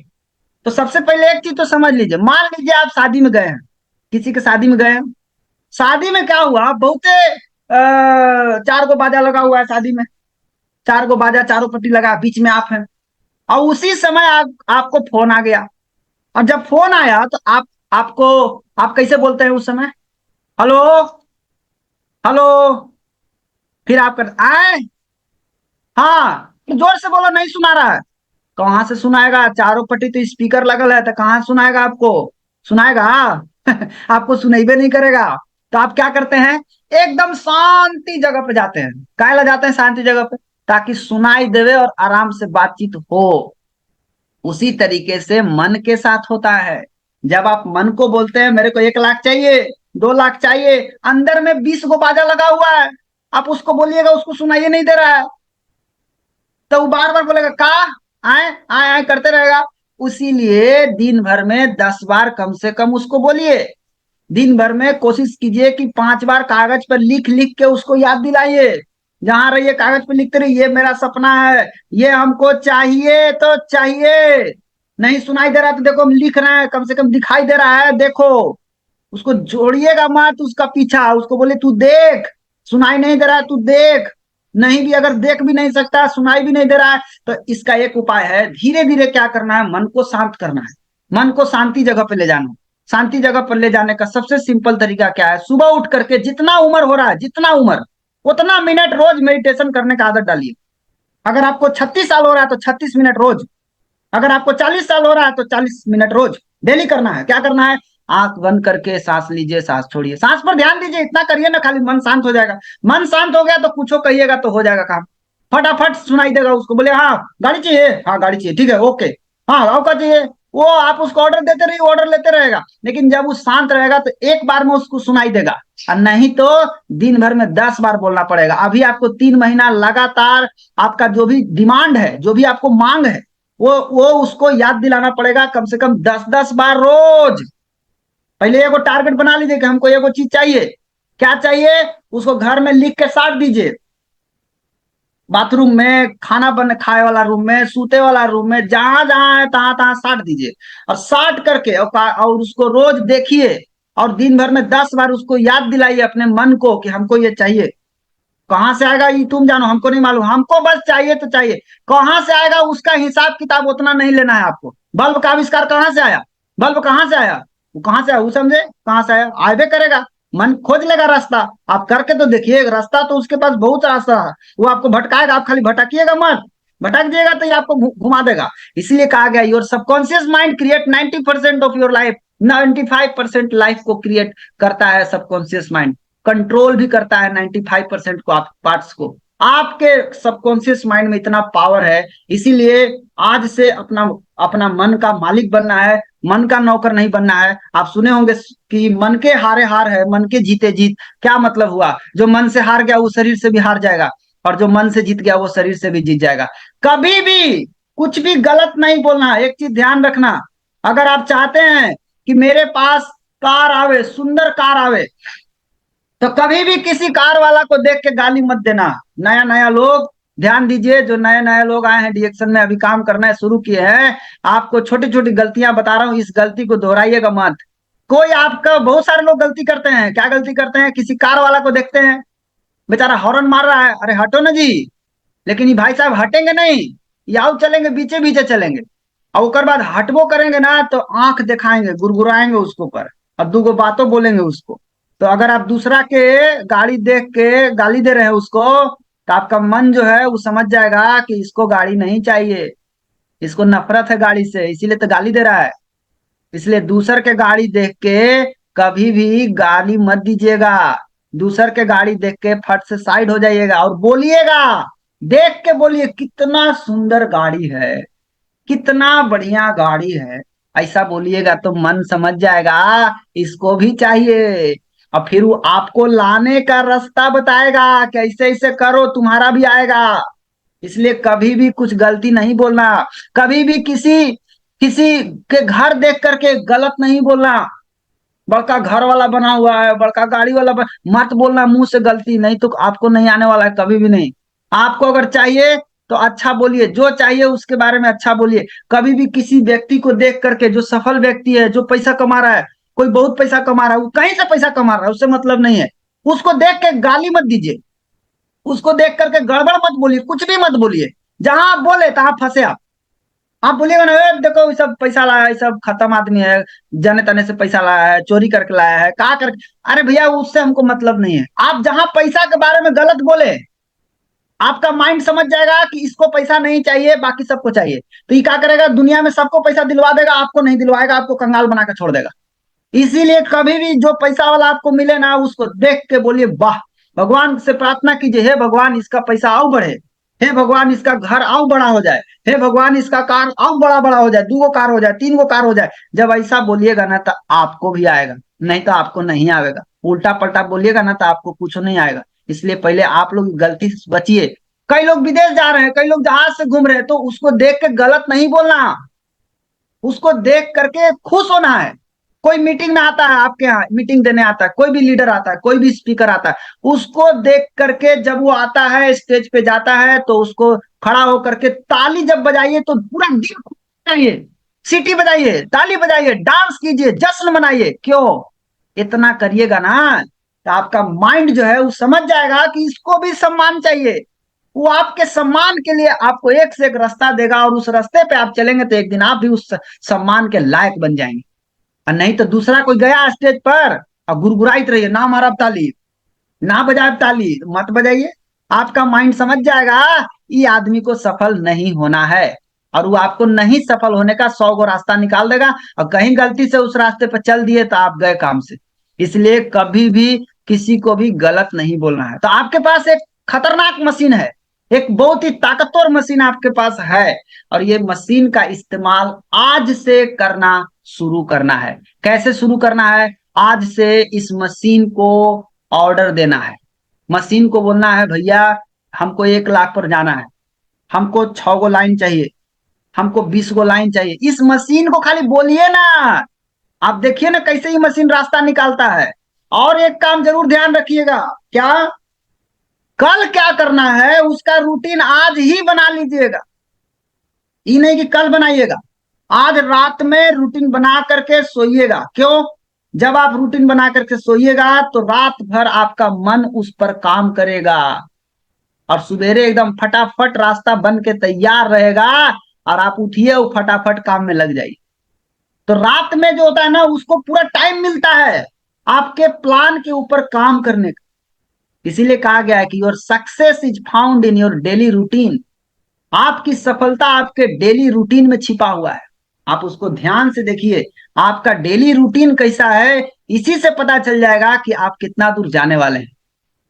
[SPEAKER 1] तो सबसे पहले एक चीज तो समझ लीजिए। मान लीजिए आप शादी में गए हैं, किसी के शादी में गए हैं, शादी में क्या हुआ, बहुते 4 गो बाजा लगा हुआ है शादी में, 4 गो बाजा, चारों पट्टी लगा, बीच में आप हैं। और उसी समय आपको फोन आ गया। और जब फोन आया तो आपको आप कैसे बोलते हैं उस समय? Hello, hello. फिर आप कर आए, हाँ तो जोर से बोलो, नहीं सुना रहा है। कहाँ से सुनाएगा, चारों पट्टी तो स्पीकर लगल है, तो कहाँ सुनाएगा आपको? सुनाएगा? आपको सुनाइबे नहीं करेगा। तो आप क्या करते हैं, एकदम शांति जगह पे जाते हैं। काहे ला जाते हैं शांति जगह पे? ताकि सुनाई देवे और आराम से बातचीत हो। उसी तरीके से मन के साथ होता है। जब आप मन को बोलते हैं मेरे को 1 लाख चाहिए, 2 लाख चाहिए, अंदर में 20 गो बाजा लगा हुआ है, आप उसको बोलिएगा, उसको सुनाइए नहीं दे रहा है, तो वो बार बार बोलेगा का, आए आए आए करते रहेगा। उसीलिए दिन भर में 10 बार कम से कम उसको बोलिए। दिन भर में कोशिश कीजिए कि 5 बार कागज पर लिख लिख के उसको याद दिलाइए। जहां रहिए कागज पर लिखते रहिए, ये मेरा सपना है, ये हमको चाहिए तो चाहिए। नहीं सुनाई दे रहा तो देखो हम लिख रहे हैं, कम से कम दिखाई दे रहा है, देखो। उसको जोड़िएगा मत उसका पीछा, उसको बोले तू देख, सुनाई नहीं दे रहा है तू देख। नहीं भी अगर देख भी नहीं सकता, सुनाई भी नहीं दे रहा है, तो इसका एक उपाय है, धीरे धीरे क्या करना है, मन को शांत करना है। मन को शांति जगह पे ले जाना। शांति जगह पर ले जाने का सबसे सिंपल तरीका क्या है, सुबह उठ करके जितना उम्र हो रहा है, जितना उम्र, उतना मिनट रोज मेडिटेशन करने का आदत डालिए। अगर आपको 36 साल हो रहा है तो 36 मिनट रोज, अगर आपको 40 साल हो रहा है तो 40 मिनट रोज डेली करना है। क्या करना है, आंख बंद करके सांस लीजिए, सांस छोड़िए, सांस पर ध्यान दीजिए, इतना करिए ना, खाली मन शांत हो जाएगा। मन शांत हो गया तो कुछ कहिएगा तो हो जाएगा काम, फटाफट सुनाई देगा। उसको बोले हाँ गाड़ी चाहिए, हाँ गाड़ी चाहिए, ठीक है ओके, हाँ और क्या चाहिए, वो आप उसको ऑर्डर देते रहिए, ऑर्डर लेते रहेगा। लेकिन जब वो शांत रहेगा तो एक बार में उसको सुनाई देगा, और नहीं तो दिन भर में 10 बार बोलना पड़ेगा। अभी आपको 3 महीना लगातार आपका जो भी डिमांड है, जो भी आपको मांग है, वो उसको याद दिलाना पड़ेगा, कम से कम 10-10 बार रोज। पहले एगो टारगेट बना लीजिए कि हमको एगो चीज चाहिए, क्या चाहिए, उसको घर में लिख के साट दीजिए। बाथरूम में, खाना बन खाए वाला रूम में, सूते वाला रूम में, जहां जहां है तहां तहां साट दीजिए। और साट करके और उसको रोज देखिए, और दिन भर में 10 बार उसको याद दिलाइए अपने मन को कि हमको ये चाहिए। कहां से आएगा ये तुम जानो, हमको नहीं मालूम, हमको बस चाहिए तो चाहिए। कहां से आएगा उसका हिसाब किताब उतना नहीं लेना है आपको। बल्ब का आविष्कार कहां से आया, बल्ब कहां से आया, वो कहां से आया, वो समझे कहां से आया, आए करेगा। मन खोज लेगा रास्ता, आप करके तो देखिए, रास्ता तो उसके पास बहुत रास्ता है, वो आपको भटकाएगा, आप खाली भटकिएगा मत। भटक जाएगा तो ये आपको घुमा देगा। इसलिए कहा गया your subconscious mind create 90% of your life, 95% life को क्रिएट करता है सबकॉन्शियस माइंड, कंट्रोल भी करता है 95% को, आप पार्ट्स को। आपके सबकॉन्शियस माइंड में इतना पावर है। इसीलिए आज से अपना अपना मन का मालिक बनना है, मन का नौकर नहीं बनना है। आप सुने होंगे कि मन के हारे हार है, मन के जीते जीत। क्या मतलब हुआ, जो मन से हार गया वो शरीर से भी हार जाएगा, और जो मन से जीत गया वो शरीर से भी जीत जाएगा। कभी भी कुछ भी गलत नहीं बोलना। एक चीज ध्यान रखना, अगर आप चाहते हैं कि मेरे पास कार आवे, सुंदर कार आवे, तो कभी भी किसी कार वाला को देख के गाली मत देना। नया नया लोग ध्यान दीजिए, जो नए नए लोग आए हैं डीएक्शन में, अभी काम करना शुरू किए हैं, आपको छोटी छोटी गलतियां बता रहा हूं, इस गलती को दोहराइएगा मत। कोई आपका, बहुत सारे लोग गलती करते हैं, क्या गलती करते हैं, किसी कार वाला को देखते हैं, बेचारा हॉर्न मार रहा है, अरे हटो ना जी। लेकिन ये भाई साहब हटेंगे नहीं, याव चलेंगे, बीचे बीचे चलेंगे। और उसके बाद हटबो करेंगे ना तो आंख दिखाएंगे, गुरगुराएंगे उसको पर, और दो गो बातों बोलेंगे उसको। तो अगर आप दूसरा के गाड़ी देख के गाली दे रहे हैं उसको, तो आपका मन जो है वो समझ जाएगा कि इसको गाड़ी नहीं चाहिए, इसको नफरत है गाड़ी से, इसीलिए तो गाली दे रहा है। इसलिए दूसर के गाड़ी देख के कभी भी गाली मत दीजिएगा। दूसर के गाड़ी देख के फट से साइड हो जाइएगा और बोलिएगा, देख के बोलिए कितना सुंदर गाड़ी है, कितना बढ़िया गाड़ी है। ऐसा बोलिएगा तो मन समझ जाएगा इसको भी चाहिए। और फिर वो आपको लाने का रास्ता बताएगा कि ऐसे ऐसे करो तुम्हारा भी आएगा। इसलिए कभी भी कुछ गलती नहीं बोलना, कभी भी किसी किसी के घर देख करके गलत नहीं बोलना। बड़का घर वाला बना हुआ है, बड़का गाड़ी वाला मत बोलना मुंह से गलती, नहीं तो आपको नहीं आने वाला है कभी भी नहीं। आपको अगर चाहिए तो अच्छा बोलिए, जो चाहिए उसके बारे में अच्छा बोलिए। कभी भी किसी व्यक्ति को देख करके, जो सफल व्यक्ति है, जो पैसा कमा रहा है, कोई बहुत पैसा कमा रहा है, वो कहीं से पैसा कमा रहा है उससे मतलब नहीं है, उसको देख के गाली मत दीजिए, उसको देख करके गड़बड़ मत बोलिए, कुछ भी मत बोलिए। जहां आप बोले तहां फंसे आप बोलिएगा ना, "ए, देखो ये सब पैसा लाया है, ये सब खत्म आदमी है, जने तने से पैसा लाया है, चोरी करके लाया है, कहा करके"। अरे भैया उससे हमको मतलब नहीं है। आप जहां पैसा के बारे में गलत बोले, आपका माइंड समझ जाएगा कि इसको पैसा नहीं चाहिए, बाकी सबको चाहिए। तो ये क्या करेगा, दुनिया में सबको पैसा दिलवा देगा, आपको नहीं दिलवाएगा, आपको कंगाल बना के छोड़ देगा। इसीलिए कभी भी जो पैसा वाला आपको मिले ना, उसको देख के बोलिए वाह। भगवान से प्रार्थना कीजिए, हे भगवान इसका पैसा आओ बढ़े, हे भगवान इसका घर आओ बड़ा हो जाए, हे भगवान इसका कार आओ बड़ा बड़ा हो जाए, 2 गो कार हो जाए, 3 गो कार हो जाए। जब ऐसा बोलिएगा ना तो आपको भी आएगा, नहीं तो आपको नहीं आएगा। उल्टा पलटा बोलिएगा ना तो आपको कुछ नहीं आएगा। इसलिए पहले आप लोग गलती से बचिए। कई लोग विदेश जा रहे हैं, कई लोग जहाज से घूम रहे हैं, तो उसको देख के गलत नहीं बोलना, उसको देख करके खुश होना है। कोई मीटिंग में आता है, आपके यहाँ मीटिंग देने आता है, कोई भी लीडर आता है, कोई भी स्पीकर आता है, उसको देख करके जब वो आता है स्टेज पे जाता है तो उसको खड़ा होकर के ताली जब बजाइए तो पूरा दिल खुश जाइए, सीटी बजाइए, ताली बजाइए, डांस कीजिए, जश्न मनाइए। क्यों? इतना करिएगा ना तो आपका माइंड जो है वो समझ जाएगा कि इसको भी सम्मान चाहिए। वो आपके सम्मान के लिए आपको एक से एक रास्ता देगा, और उस रास्ते पे आप चलेंगे तो एक दिन आप भी उस सम्मान के लायक बन जाएंगे। और नहीं तो दूसरा कोई गया स्टेज पर और गुरगुराइत रहिए, ना मारा ताली, ना बजाए ताली, मत बजाइए। आपका माइंड समझ जाएगा ये आदमी को सफल नहीं होना है, और वो आपको नहीं सफल होने का 100 गो रास्ता निकाल देगा। और कहीं गलती से उस रास्ते पर चल दिए तो आप गए काम से। इसलिए कभी भी किसी को भी गलत नहीं बोलना है। तो आपके पास एक खतरनाक मशीन है, एक बहुत ही ताकतवर मशीन आपके पास है, और ये मशीन का इस्तेमाल आज से करना शुरू करना है। कैसे शुरू करना है? आज से इस मशीन को ऑर्डर देना है। मशीन को बोलना है भैया हमको 1 लाख पर जाना है, हमको 6 गो लाइन चाहिए, हमको 20 गो लाइन चाहिए। इस मशीन को खाली बोलिए ना, आप देखिए ना कैसे ही मशीन रास्ता निकालता है। और एक काम जरूर ध्यान रखिएगा, क्या? कल क्या करना है उसका रूटीन आज ही बना लीजिएगा। ये नहीं कि कल बनाइएगा, आज रात में रूटीन बना करके सोइएगा। क्यों? जब आप रूटीन बना करके सोइएगा तो रात भर आपका मन उस पर काम करेगा, और सवेरे एकदम फटाफट रास्ता बन के तैयार रहेगा, और आप उठिए और फटाफट काम में लग जाइए। तो रात में जो होता है ना, उसको पूरा टाइम मिलता है आपके प्लान के ऊपर काम करने का। इसीलिए कहा गया है कि your success is found in your daily routine. आपकी सफलता आपके डेली रूटीन में छिपा हुआ है। आप उसको ध्यान से देखिए, आपका डेली रूटीन कैसा है, इसी से पता चल जाएगा कि आप कितना दूर जाने वाले हैं।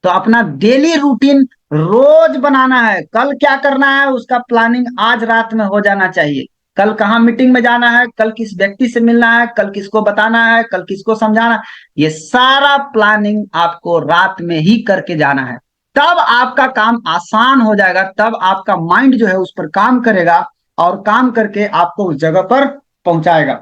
[SPEAKER 1] तो अपना डेली रूटीन रोज बनाना है। कल क्या करना है उसका प्लानिंग आज रात में हो जाना चाहिए। कल कहाँ मीटिंग में जाना है, कल किस व्यक्ति से मिलना है, कल किसको बताना है, कल किसको समझाना है, ये सारा प्लानिंग आपको रात में ही करके जाना है। तब आपका काम आसान हो जाएगा, तब आपका माइंड जो है उस पर काम करेगा, और काम करके आपको उस जगह पर पहुंचाएगा।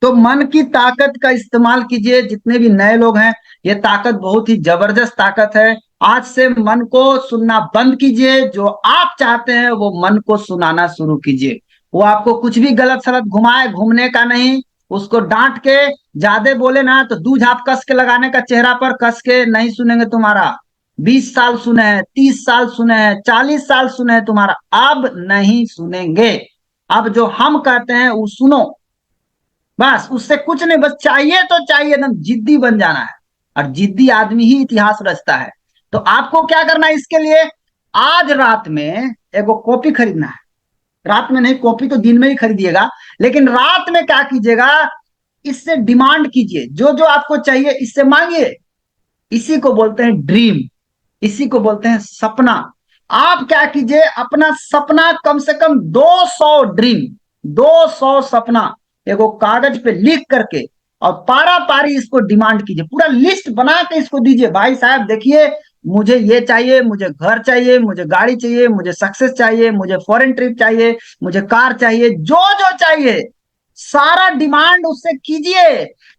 [SPEAKER 1] तो मन की ताकत का इस्तेमाल कीजिए। जितने भी नए लोग हैं, ये ताकत बहुत ही जबरदस्त ताकत है। आज से मन को सुनना बंद कीजिए, जो आप चाहते हैं वो मन को सुनाना शुरू कीजिए। वो आपको कुछ भी गलत सलत घुमाए, घूमने का नहीं। उसको डांट के ज्यादा बोले ना तो दू झाप कस के लगाने का चेहरा पर, कस के नहीं सुनेंगे तुम्हारा। 20 साल सुने हैं, 30 साल सुने हैं, 40 साल सुने हैं तुम्हारा, अब नहीं सुनेंगे। अब जो हम कहते हैं वो सुनो, बस उससे कुछ नहीं, बस चाहिए तो चाहिए, एकदम जिद्दी बन जाना है। और जिद्दी आदमी ही इतिहास रचता है। तो आपको क्या करना है इसके लिए, आज रात में एगो कॉपी खरीदना है। रात में नहीं, कॉपी तो दिन में ही खरीदिएगा, लेकिन रात में क्या कीजिएगा, इससे डिमांड कीजिए, जो जो आपको चाहिए इससे मांगिए। इसी को बोलते हैं ड्रीम, इसी को बोलते हैं सपना। आप क्या कीजिए, अपना सपना कम से कम 200 ड्रीम, 200 सपना एगो कागज पे लिख करके और पारा पारी इसको डिमांड कीजिए, पूरा लिस्ट बना के इसको दीजिए। भाई साहब देखिए, मुझे ये चाहिए, मुझे घर चाहिए, मुझे गाड़ी चाहिए, मुझे सक्सेस चाहिए, मुझे फॉरेन ट्रिप चाहिए, मुझे कार चाहिए, जो जो चाहिए सारा डिमांड उससे कीजिए।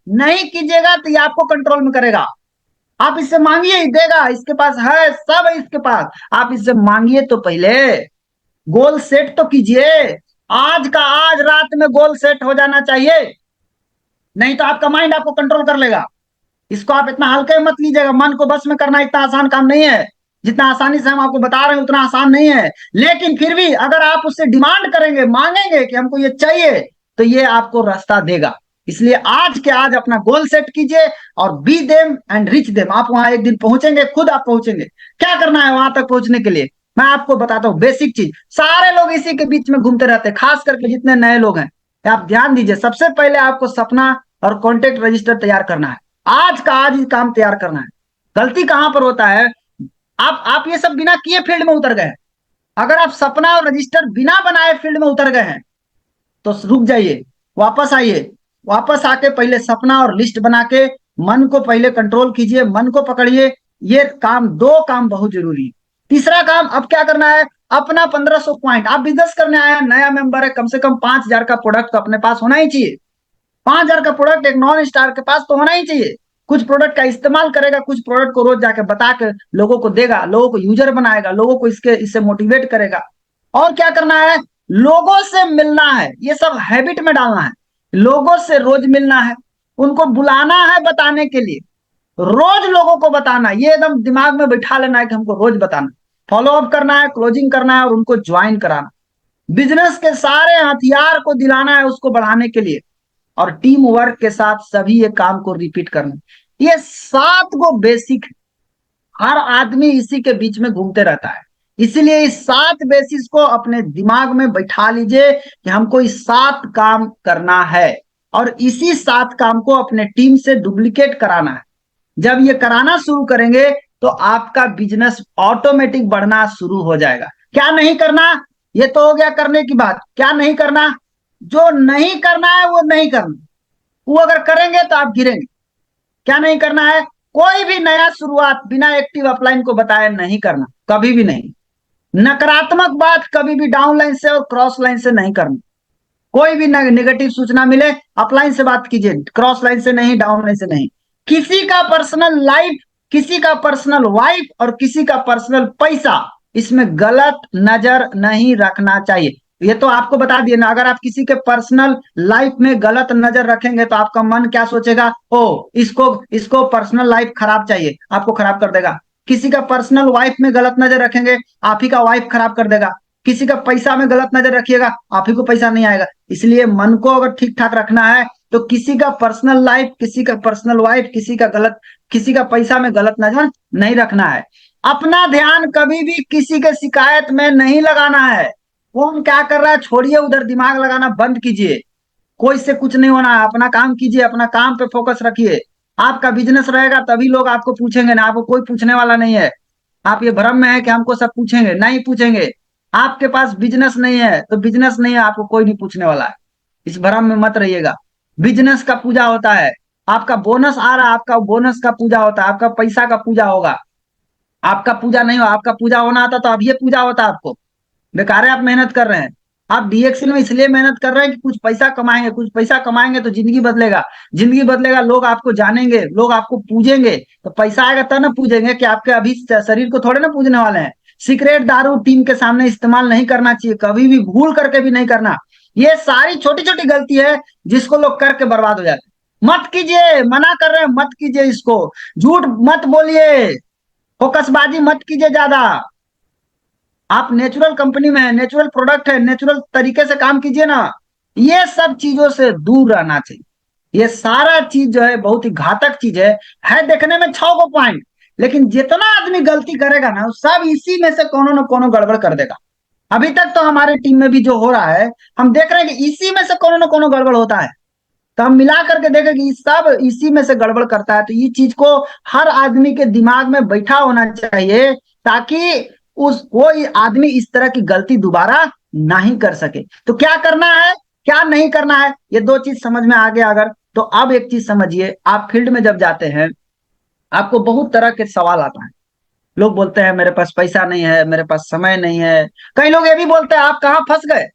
[SPEAKER 1] नहीं कीजिएगा तो ये आपको कंट्रोल में करेगा। आप इससे मांगिए, ही देगा, इसके पास है, सब है इसके पास। आप इससे मांगिए तो पहले गोल सेट तो कीजिए। आज का आज रात में गोल सेट हो जाना चाहिए, नहीं तो आपका माइंड आपको कंट्रोल कर लेगा। इसको आप इतना हल्के में मत लीजिएगा, मन को बस में करना इतना आसान काम नहीं है। जितना आसानी से हम आपको बता रहे हैं उतना आसान नहीं है, लेकिन फिर भी अगर आप उससे डिमांड करेंगे, मांगेंगे कि हमको ये चाहिए, तो ये आपको रास्ता देगा। इसलिए आज के आज अपना गोल सेट कीजिए और be them and reach them. आप वहां एक दिन पहुंचेंगे, खुद आप पहुंचेंगे। क्या करना है वहां तक पहुंचने के लिए, मैं आपको बताता हूँ बेसिक चीज। सारे लोग इसी के बीच में घूमते रहते हैं, खास करके जितने नए लोग हैं। आप ध्यान दीजिए, सबसे पहले आपको सपना और कॉन्टेक्ट रजिस्टर तैयार करना है। आज का आज ही काम तैयार करना है। गलती कहां पर होता है, आप ये सब बिना किए फील्ड में उतर गए। अगर आप सपना और रजिस्टर बिना बनाए फील्ड में उतर गए हैं तो रुक जाइए, वापस आइए। वापस आके पहले सपना और लिस्ट बना के मन को पहले कंट्रोल कीजिए, मन को पकड़िए। ये काम, दो काम बहुत जरूरी है। तीसरा काम अब क्या करना है, अपना 1500 पॉइंट, आप बिजनेस करने आए हैं, नया मेंबर है, कम से कम 5000 का प्रोडक्ट तो अपने पास होना ही चाहिए। 5000 का प्रोडक्ट एक नॉन स्टार के पास तो होना ही चाहिए। कुछ प्रोडक्ट का इस्तेमाल करेगा, कुछ प्रोडक्ट को रोज जाके बता के लोगों को देगा, लोगों को यूजर बनाएगा, लोगों को इससे मोटिवेट करेगा। और क्या करना है, लोगों से मिलना है, ये सब हैबिट में डालना है। लोगों से रोज मिलना है, उनको बुलाना है बताने के लिए, रोज लोगों को बताना, ये एकदम दिमाग में बैठा लेना है कि हमको रोज बताना, फॉलो अप करना है, क्लोजिंग करना है और उनको ज्वाइन कराना। बिजनेस के सारे हथियार को दिलाना है उसको बढ़ाने के लिए, और टीम वर्क के साथ सभी ये काम को रिपीट करना। ये 7 गो बेसिक, हर आदमी इसी के बीच में घूमते रहता है। इसीलिए इस 7 बेसिस को अपने दिमाग में बैठा लीजिए कि हमको इस 7 काम करना है, और इसी 7 काम को अपने टीम से डुप्लीकेट कराना है। जब ये कराना शुरू करेंगे तो आपका बिजनेस ऑटोमेटिक बढ़ना शुरू हो जाएगा। क्या नहीं करना, ये तो हो गया करने की बात। क्या नहीं करना, जो नहीं करना है वो नहीं करना, वो अगर करेंगे तो आप गिरेंगे। क्या नहीं करना है, कोई भी नया शुरुआत बिना एक्टिव अपलाइन को बताए नहीं करना, कभी भी नहीं। नकारात्मक बात कभी भी डाउन लाइन से और क्रॉस लाइन से नहीं करना। कोई भी नेगेटिव सूचना मिले अपलाइन से बात कीजिए, क्रॉस लाइन से नहीं, डाउन लाइन से नहीं। किसी का पर्सनल लाइफ, किसी का पर्सनल वाइफ और किसी का पर्सनल पैसा, इसमें गलत नजर नहीं रखना चाहिए। ये तो आपको बता दिए ना, अगर आप किसी के पर्सनल लाइफ में गलत नजर रखेंगे तो आपका मन क्या सोचेगा, ओ इसको इसको पर्सनल लाइफ खराब चाहिए, आपको खराब कर देगा। किसी का पर्सनल वाइफ में गलत नजर रखेंगे, आप ही का वाइफ खराब कर देगा। किसी का पैसा में गलत नजर रखिएगा, आप ही को पैसा नहीं आएगा। इसलिए मन को अगर ठीक ठाक रखना है तो किसी का पर्सनल लाइफ, किसी का पर्सनल वाइफ, किसी का पैसा में गलत नजर नहीं रखना है। अपना ध्यान कभी भी किसी के शिकायत में नहीं लगाना है। कौन क्या कर रहा है छोड़िए, उधर दिमाग लगाना बंद कीजिए। कोई से कुछ नहीं होना है, अपना काम कीजिए, अपना काम पे फोकस रखिए। आपका बिजनेस रहेगा तभी लोग आपको पूछेंगे ना, आपको कोई पूछने वाला नहीं है। आप ये भ्रम में है कि हमको सब पूछेंगे, नहीं पूछेंगे। आपके पास बिजनेस नहीं है तो बिजनेस नहीं है, आपको कोई नहीं पूछने वाला है। इस भ्रम में मत रहिएगा। बिजनेस का पूजा होता है, आपका बोनस आ रहा है, आपका बोनस का पूजा होता है, आपका पैसा का पूजा होगा। आपका पूजा नहीं हो, आपका पूजा होना आता तो अब ये पूजा होता आपको। बेकार है आप मेहनत कर रहे हैं। आप डीएक्सएल में इसलिए मेहनत कर रहे हैं कि कुछ पैसा कमाएंगे, कुछ पैसा कमाएंगे तो जिंदगी बदलेगा। जिंदगी बदलेगा, लोग आपको जानेंगे, लोग आपको पूजेंगे, तो पैसा आएगा तब ना पूजेंगे, कि आपके अभी शरीर को थोड़े ना पूजने वाले हैं। सिगरेट दारू टीम के सामने इस्तेमाल नहीं करना चाहिए, कभी भी भूल करके भी नहीं करना। ये सारी छोटी छोटी गलती है जिसको लोग करके बर्बाद हो जाते हैं। मत कीजिए, मना कर रहे हैं, मत कीजिए इसको। झूठ मत बोलिए, फोकसबाजी मत कीजिए ज्यादा। आप नेचुरल कंपनी में है, नेचुरल प्रोडक्ट है, नेचुरल तरीके से काम कीजिए ना। ये सब चीजों से दूर रहना चाहिए। ये सारा चीज जो है बहुत ही घातक चीज है देखने में 6 गो पॉइंट, लेकिन जितना आदमी गलती करेगा ना सब इसी में से कोनो न कोनो गड़बड़ कर देगा। अभी तक तो हमारे टीम में भी जो हो रहा है, हम देख रहे हैं कि इसी में से कोनो न कोनो गड़बड़ होता है। तो हम मिला करके देखें कि सब इसी में से गड़बड़ करता है। तो ये चीज को हर आदमी के दिमाग में बैठा होना चाहिए, ताकि उस कोई आदमी इस तरह की गलती दोबारा नहीं कर सके। तो क्या करना है क्या नहीं करना है, ये दो चीज समझ में आ गया अगर, तो अब एक चीज समझिए, आप फील्ड में जब जाते हैं आपको बहुत तरह के सवाल आता है। लोग बोलते हैं मेरे पास पैसा नहीं है, मेरे पास समय नहीं है। कई लोग ये भी बोलते हैं आप कहाँ फंस गए।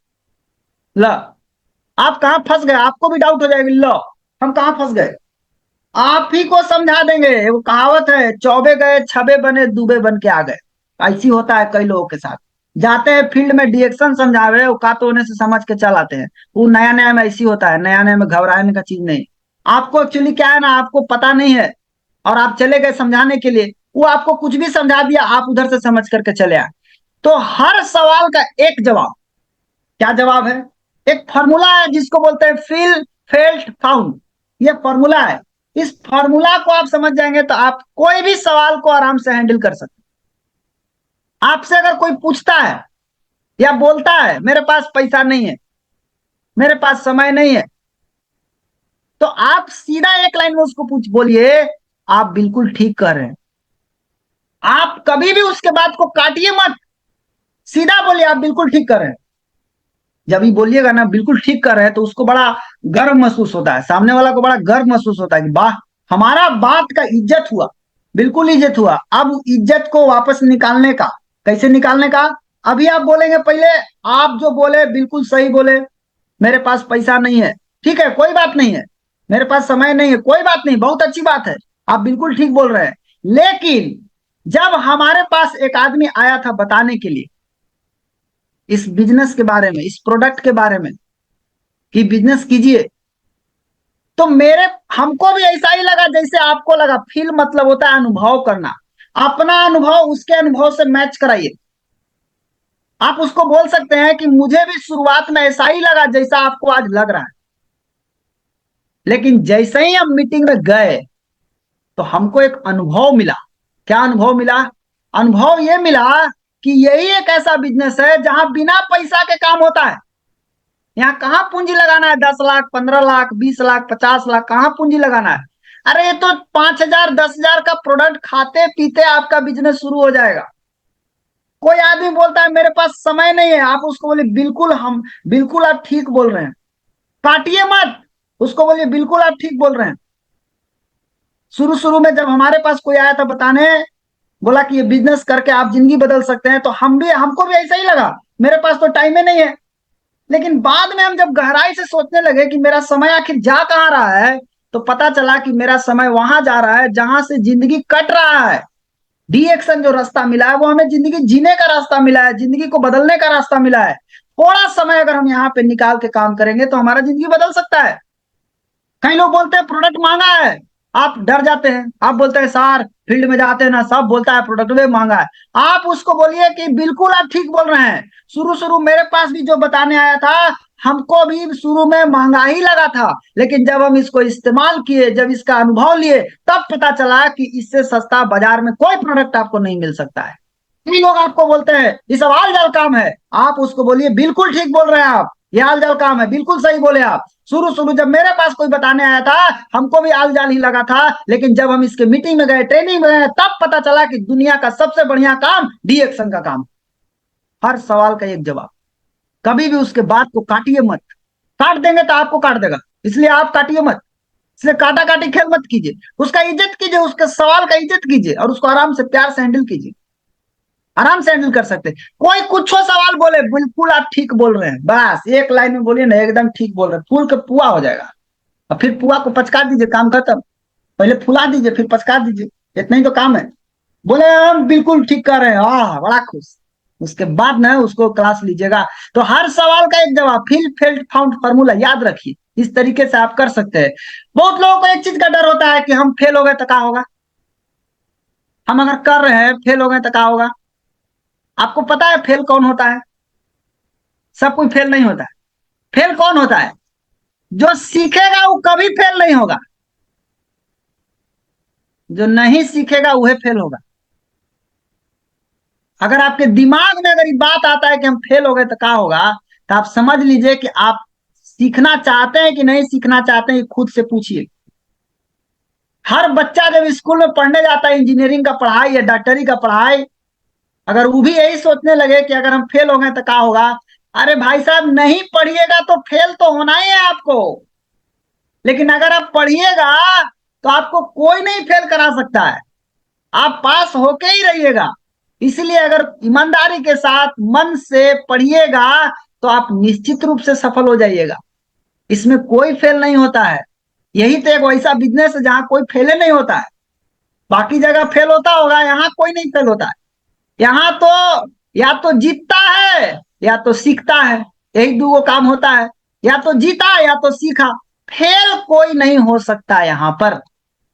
[SPEAKER 1] ला, आप कहाँ फंस गए, आपको भी डाउट हो जाएगी, लो हम कहाँ फंस गए। आप ही को समझा देंगे। वो कहावत है, चौबे गए छबे बने दूबे बन के आ गए। ऐसी होता है कई लोगों के साथ। जाते हैं फील्ड में डिएक्शन समझावे, वो का तो होने से समझ के चल आते हैं। वो नया नया में ऐसी होता है, नया नया में घबराने का चीज नहीं। आपको एक्चुअली क्या है ना, आपको पता नहीं है और आप चले गए समझाने के लिए, वो आपको कुछ भी समझा दिया, आप उधर से समझ करके चले आए। तो हर सवाल का एक जवाब, क्या जवाब है, एक फॉर्मूला है जिसको बोलते हैं फील फेल्ट फाउंड। ये फॉर्मूला है। इस फॉर्मूला को आप समझ जाएंगे तो आप कोई भी सवाल को आराम से हैंडल कर सकते हैं। आपसे अगर कोई पूछता है या बोलता है मेरे पास पैसा नहीं है, मेरे पास समय नहीं है, तो आप सीधा एक लाइन में उसको पूछ बोलिए आप बिल्कुल ठीक कर रहे हैं। आप कभी भी उसके बात को काटिए मत, सीधा बोलिए आप बिल्कुल ठीक कर रहे हैं। जब ये बोलिएगा ना बिल्कुल ठीक कर रहे हैं, तो उसको बड़ा गर्व महसूस होता है, सामने वाला को बड़ा गर्व महसूस होता है कि वाह, हमारा बात का इज्जत हुआ, बिल्कुल इज्जत हुआ। अब इज्जत को वापस निकालने का, कैसे निकालने का, अभी आप बोलेंगे पहले, आप जो बोले बिल्कुल सही बोले, मेरे पास पैसा नहीं है, ठीक है कोई बात नहीं है, मेरे पास समय नहीं है, कोई बात नहीं, बहुत अच्छी बात है, आप बिल्कुल ठीक बोल रहे हैं। लेकिन जब हमारे पास एक आदमी आया था बताने के लिए इस बिजनेस के बारे में, इस प्रोडक्ट के बारे में कि बिजनेस कीजिए, तो मेरे हमको भी ऐसा ही लगा जैसे आपको लगा। फील मतलब होता है अनुभव करना। अपना अनुभव उसके अनुभव से मैच कराइए। आप उसको बोल सकते हैं कि मुझे भी शुरुआत में ऐसा ही लगा जैसा आपको आज लग रहा है, लेकिन जैसे ही हम मीटिंग में गए तो हमको एक अनुभव मिला। क्या अनुभव मिला, अनुभव ये मिला कि यही एक ऐसा बिजनेस है जहां बिना पैसा के काम होता है। यहाँ कहाँ पूंजी लगाना है, 10 लाख 15 लाख 20 लाख 50 लाख, कहाँ पूंजी लगाना है। अरे ये तो 5,000 10,000 का प्रोडक्ट खाते पीते आपका बिजनेस शुरू हो जाएगा। कोई आदमी बोलता है मेरे पास समय नहीं है, आप उसको बोले बिल्कुल, हम बिल्कुल आप ठीक बोल रहे हैं, काटिए मत, उसको बोलिए बिल्कुल आप ठीक बोल रहे हैं। शुरू शुरू में जब हमारे पास कोई आया था बताने, बोला कि ये बिजनेस करके आप जिंदगी बदल सकते हैं, तो हमको भी ऐसा ही लगा, मेरे पास तो टाइम ही नहीं है। लेकिन बाद में हम जब गहराई से सोचने लगे कि मेरा समय आखिर जा कहाँ रहा है, तो पता चला कि मेरा समय वहां जा रहा है जहां से जिंदगी कट रहा है। डी एक्शन जो रास्ता मिला है वो हमें जिंदगी जीने का रास्ता मिला है, जिंदगी को बदलने का रास्ता मिला है। थोड़ा समय अगर हम यहाँ पे निकाल के काम करेंगे तो हमारा जिंदगी बदल सकता है। कई लोग बोलते हैं प्रोडक्ट महंगा है, आप डर जाते हैं, आप बोलते हैं सर फील्ड में जाते हैं ना सब बोलता है प्रोडक्ट भी महंगा है। आप उसको बोलिए कि बिल्कुल आप ठीक बोल रहे हैं। शुरू शुरू मेरे पास भी जो बताने आया था, हमको भी शुरू में महंगा ही लगा था, लेकिन जब हम इसको इस्तेमाल किए, जब इसका अनुभव लिए, तब पता चला कि इससे सस्ता बाजार में कोई प्रोडक्ट आपको नहीं मिल सकता है। कई लोग आपको बोलते हैं ये सब आल जल काम है, आप उसको बोलिए बिल्कुल ठीक बोल रहे हैं आप, ये आल जल काम है, बिल्कुल सही बोले आप। शुरू शुरू जब मेरे पास कोई बताने आया था हमको भी आल जाल ही लगा था, लेकिन जब हम इसके मीटिंग में गए, ट्रेनिंग में गए, तब पता चला कि दुनिया का सबसे बढ़िया काम डी एक्शन का काम। हर सवाल का एक जवाब। कभी भी उसके बात को काटिए मत, काट देंगे तो आपको काट देगा, इसलिए आप काटिए मत। इसलिए काटा काटी खेल मत कीजिए, उसका इज्जत कीजिए, उसके सवाल का इज्जत कीजिए और उसको आराम से प्यार से हैंडल कीजिए। आराम से हैंडल कर सकते हैं। कोई कुछ सवाल बोले बिल्कुल आप ठीक बोल रहे हैं, बस एक लाइन में बोलिए ना एकदम ठीक बोल रहे हैं, फूल के पुआ हो जाएगा। और फिर पुआ को पचका दीजिए, काम खत्म। पहले फुला दीजिए फिर पचका दीजिए, इतना ही तो काम है। बोले हम बिल्कुल ठीक कर रहे हैं, हाँ बड़ा खुश। उसके बाद ना उसको क्लास लीजिएगा। तो हर सवाल का एक जवाब, फील फेल्ट फाउंड फार्मूला याद रखिए, इस तरीके से आप कर सकते हैं। बहुत लोगों को एक चीज का डर होता है कि हम फेल हो गए तो क्या होगा, हम अगर कर रहे हैं फेल हो गए तो क्या होगा? आपको पता है फेल कौन होता है? सब कोई फेल नहीं होता है। फेल कौन होता है? जो सीखेगा वो कभी फेल नहीं होगा। जो नहीं सीखेगा वह फेल होगा। अगर आपके दिमाग में अगर ये बात आता है कि हम फेल हो गए तो क्या होगा, तो आप समझ लीजिए कि आप सीखना चाहते हैं कि नहीं सीखना चाहते हैं, खुद से पूछिए। हर बच्चा जब स्कूल में पढ़ने जाता है, इंजीनियरिंग का पढ़ाई या डॉक्टरी का पढ़ाई, अगर वो भी यही सोचने लगे कि अगर हम फेल हो गए तो क्या होगा, अरे भाई साहब नहीं पढ़िएगा तो फेल तो होना ही है आपको। लेकिन अगर आप पढ़िएगा तो आपको कोई नहीं फेल करा सकता है, आप पास होके ही रहिएगा। इसलिए अगर ईमानदारी के साथ मन से पढ़िएगा तो आप निश्चित रूप से सफल हो जाइएगा। इसमें कोई फेल नहीं होता है। यही तो एक वैसा बिजनेस है जहां कोई फेले नहीं होता है। बाकी जगह फेल होता होगा, यहाँ कोई नहीं फेल होता है। यहाँ तो या तो जीतता है या तो सीखता है, यही दो काम होता है। या तो जीता या तो सीखा। फेल कोई नहीं हो सकता यहाँ पर।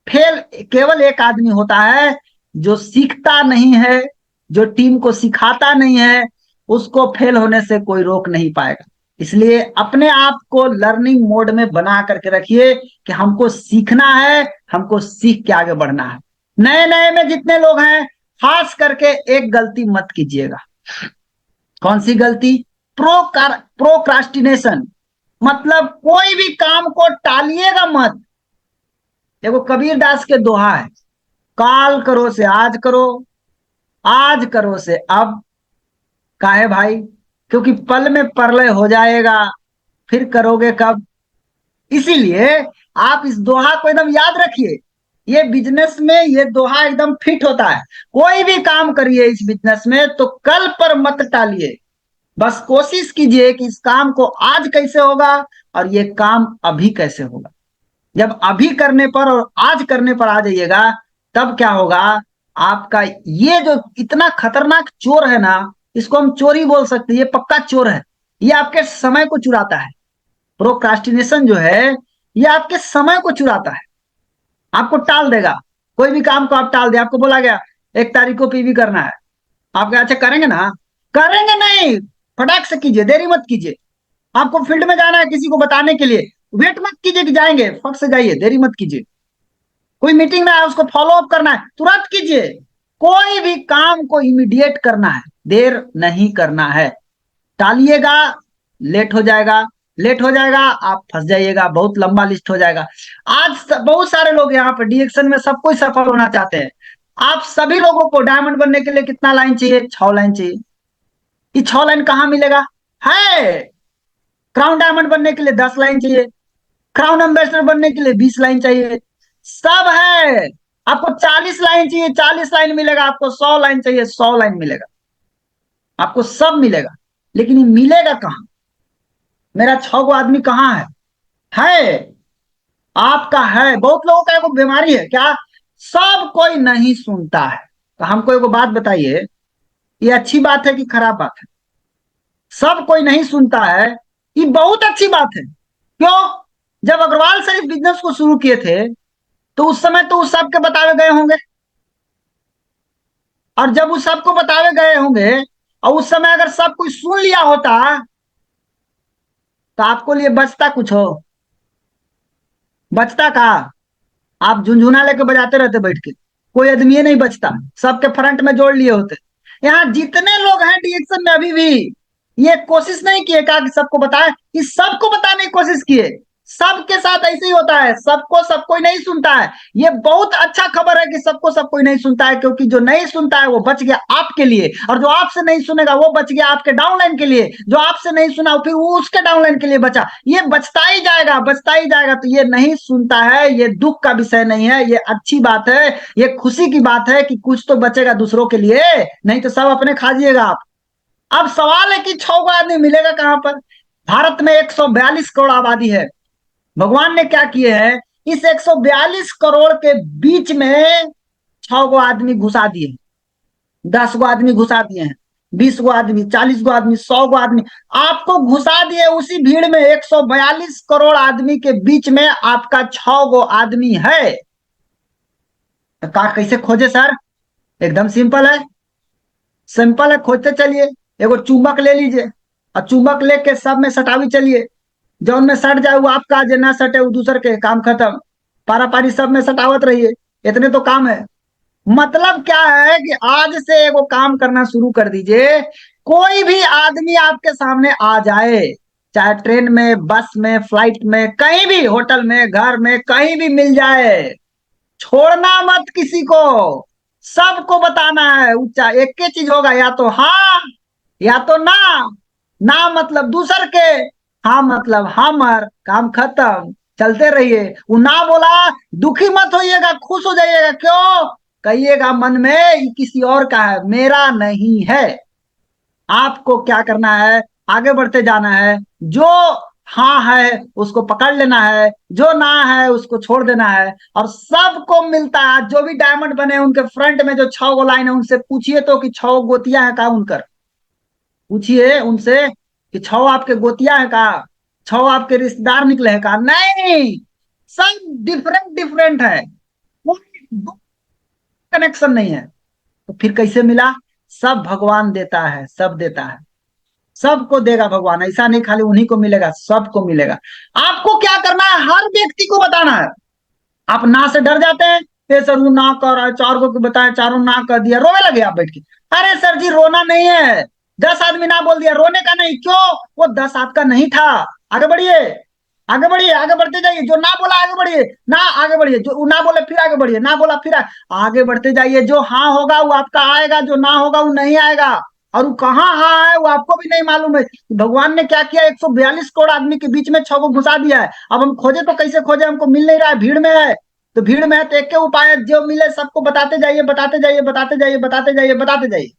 [SPEAKER 1] फेल केवल एक आदमी होता है जो सीखता नहीं है, जो टीम को सिखाता नहीं है, उसको फेल होने से कोई रोक नहीं पाएगा। इसलिए अपने आप को लर्निंग मोड में बना करके रखिए कि हमको सीखना है, हमको सीख के आगे बढ़ना है। नए नए में जितने लोग हैं, खास करके एक गलती मत कीजिएगा। कौन सी गलती? प्रोक्रास्टिनेशन। मतलब कोई भी काम को टालिएगा मत। देखो कबीर दास के दोहा है, काल करो से आज करो, आज करो से अब। काहे भाई? क्योंकि पल में प्रलय हो जाएगा, फिर करोगे कब? इसीलिए आप इस दोहा को एकदम याद रखिए। ये बिजनेस में ये दोहा एकदम फिट होता है। कोई भी काम करिए इस बिजनेस में तो कल पर मत टालिए। बस कोशिश कीजिए कि इस काम को आज कैसे होगा और ये काम अभी कैसे होगा। जब अभी करने पर और आज करने पर आ जाइएगा, तब क्या होगा, आपका ये जो इतना खतरनाक चोर है ना, इसको हम चोर ही बोल सकते हैं, ये पक्का चोर है। ये आपके समय को चुराता है। प्रोक्रास्टिनेशन जो है ये आपके समय को चुराता है, आपको टाल देगा। कोई भी काम को आप टाल दे, आपको बोला गया 1 तारीख को पीवी करना है, आप क्या अच्छा करेंगे ना? करेंगे नहीं। फटाक से कीजिए, देरी मत कीजिए। आपको फील्ड में जाना है किसी को बताने के लिए, वेट मत कीजिए कि जाएंगे, फट से जाइए, देरी मत कीजिए। कोई मीटिंग में है उसको फॉलो अप करना है, तुरंत कीजिए। कोई भी काम को इमीडिएट करना है, देर नहीं करना है। टालिएगा, लेट हो जाएगा। लेट हो जाएगा, आप फंस जाइएगा, बहुत लंबा लिस्ट हो जाएगा। आज बहुत सारे लोग यहाँ पर डीएक्शन में सब कोई सफल होना चाहते हैं। आप सभी लोगों को डायमंड बनने के लिए कितना लाइन चाहिए? 6 लाइन चाहिए। ये 6 लाइन कहाँ मिलेगा? है। क्राउन डायमंड बनने के लिए 10 लाइन चाहिए। क्राउन एम्बेसडर बनने के लिए 20 लाइन चाहिए। सब है। आपको 40 लाइन चाहिए, 40 लाइन मिलेगा। आपको 100 लाइन चाहिए, 100 लाइन मिलेगा। आपको सब मिलेगा। लेकिन ये मिलेगा कहाँ? मेरा 6 गो आदमी कहाँ है? आपका है। बहुत लोगों का एगो बीमारी है क्या, सब कोई नहीं सुनता है। तो हमको एगो बात बताइए, ये अच्छी बात है कि खराब बात है? सब कोई नहीं सुनता है, ये बहुत अच्छी बात है। क्यों? जब अग्रवाल सर इस बिजनेस को शुरू किए थे तो उस समय तो उस सबके बतावे गए होंगे, और जब उस सबको बतावे गए होंगे और उस समय अगर सब कोई सुन लिया होता तो आपको लिए बचता कुछ हो? बचता का? आप झुंझुना लेके बजाते रहते बैठ के, कोई आदमी नहीं बचता। सबके फ्रंट में जोड़ लिए होते। यहाँ जितने लोग हैं डिएक्शन में अभी भी ये कोशिश नहीं किए क्या कि सबको बताए, कि सबको बताने की कोशिश किए। सबके साथ ऐसे ही होता है, सबको सब कोई नहीं सुनता है। ये बहुत अच्छा खबर है कि सबको सब कोई नहीं सुनता है, क्योंकि जो नहीं सुनता है वो बच गया आपके लिए, और जो आपसे नहीं सुनेगा वो बच गया आपके डाउनलाइन के लिए। जो आपसे नहीं सुना फिर वो उसके डाउनलाइन के लिए बचा। ये बचता ही जाएगा, बचता ही जाएगा। तो ये नहीं सुनता है, ये दुख का विषय नहीं है, ये अच्छी बात है, ये खुशी की बात है कि कुछ तो बचेगा दूसरों के लिए, नहीं तो सब अपने खा जाइएगा आप। अब सवाल है कि 6 गो आदमी मिलेगा कहां पर? भारत में 142 करोड़ आबादी है। भगवान ने क्या किए हैं, इस 142 करोड़ के बीच में 6 गो आदमी घुसा दिए, 10 गो आदमी घुसा दिए हैं, 20 गो आदमी, 40 गो आदमी, 100 गो आदमी आपको घुसा दिए। उसी भीड़ में 142 करोड़ आदमी के बीच में आपका 6 गो आदमी है। तो कैसे खोजे सर? एकदम सिंपल है, सिंपल है, खोजते चलिए। एगो चुंबक ले लीजिए और चुंबक लेके सब में सटावी चलिए। जौन में सट जाए वो आपका, जो ना सटे वो दूसर के, काम खत्म। पारा पारी सब में सटावत रहिए, इतने तो काम है। मतलब क्या है कि आज से एगो काम करना शुरू कर दीजिए। कोई भी आदमी आपके सामने आ जाए, चाहे ट्रेन में, बस में, फ्लाइट में, कहीं भी, होटल में, घर में, कहीं भी मिल जाए, छोड़ना मत किसी को, सबको बताना है। ऊंचा एक ही चीज होगा, या तो हाँ या तो ना। ना मतलब दूसर के, हाँ मतलब हमर, काम खत्म। चलते रहिए। वो ना बोला, दुखी मत होइएगा, खुश हो जाइएगा। क्यों? कहिएगा मन में, ये किसी और का है, मेरा नहीं है। आपको क्या करना है? आगे बढ़ते जाना है। जो हाँ है उसको पकड़ लेना है, जो ना है उसको छोड़ देना है। और सबको मिलता है, जो भी डायमंड बने उनके फ्रंट में जो 6 गो लाइन है, उनसे पूछिए तो कि 6 गोतियां हैं का उनकर। पूछिए उनसे कि 6 आपके गोतियां हैं का, 6 आपके रिश्तेदार निकले हैं का? नहीं, सब डिफरेंट डिफरेंट है, कोई कनेक्शन नहीं है। तो फिर कैसे मिला? सब भगवान देता है, सब देता है, सबको देगा भगवान। ऐसा नहीं खाली उन्हीं को मिलेगा, सबको मिलेगा। आपको क्या करना है? हर व्यक्ति को बताना है। आप ना से डर जाते हैं, ये सर वो ना कर रहा है, 4 को बताया, चारों ना कर दिया, रोने लगे आप बैठ के। अरे सर जी रोना नहीं है, 10 आदमी ना बोल दिया, रोने का नहीं। क्यों? वो 10 आपका नहीं था। आगे बढ़िए, आगे बढ़िए, आगे बढ़ते जाइए। जो ना बोला आगे बढ़िए, ना आगे बढ़िए। जो ना बोले फिर आगे बढ़िए, ना बोला फिर आगे बढ़ते जाइए। जो हाँ होगा वो आपका आएगा, जो ना होगा वो नहीं आएगा। और वो कहाँ हाँ है वो आपको भी नहीं मालूम है। भगवान ने क्या किया, 142 करोड़ आदमी के बीच में 6 को घुसा दिया है। अब हम खोजे तो कैसे खोजे, हमको मिल नहीं रहा है, भीड़ में है। तो भीड़ में है तो एक के उपाय है, जो मिले सबको बताते जाइए, बताते जाइए, बताते जाइए, बताते जाइए, बताते जाइए।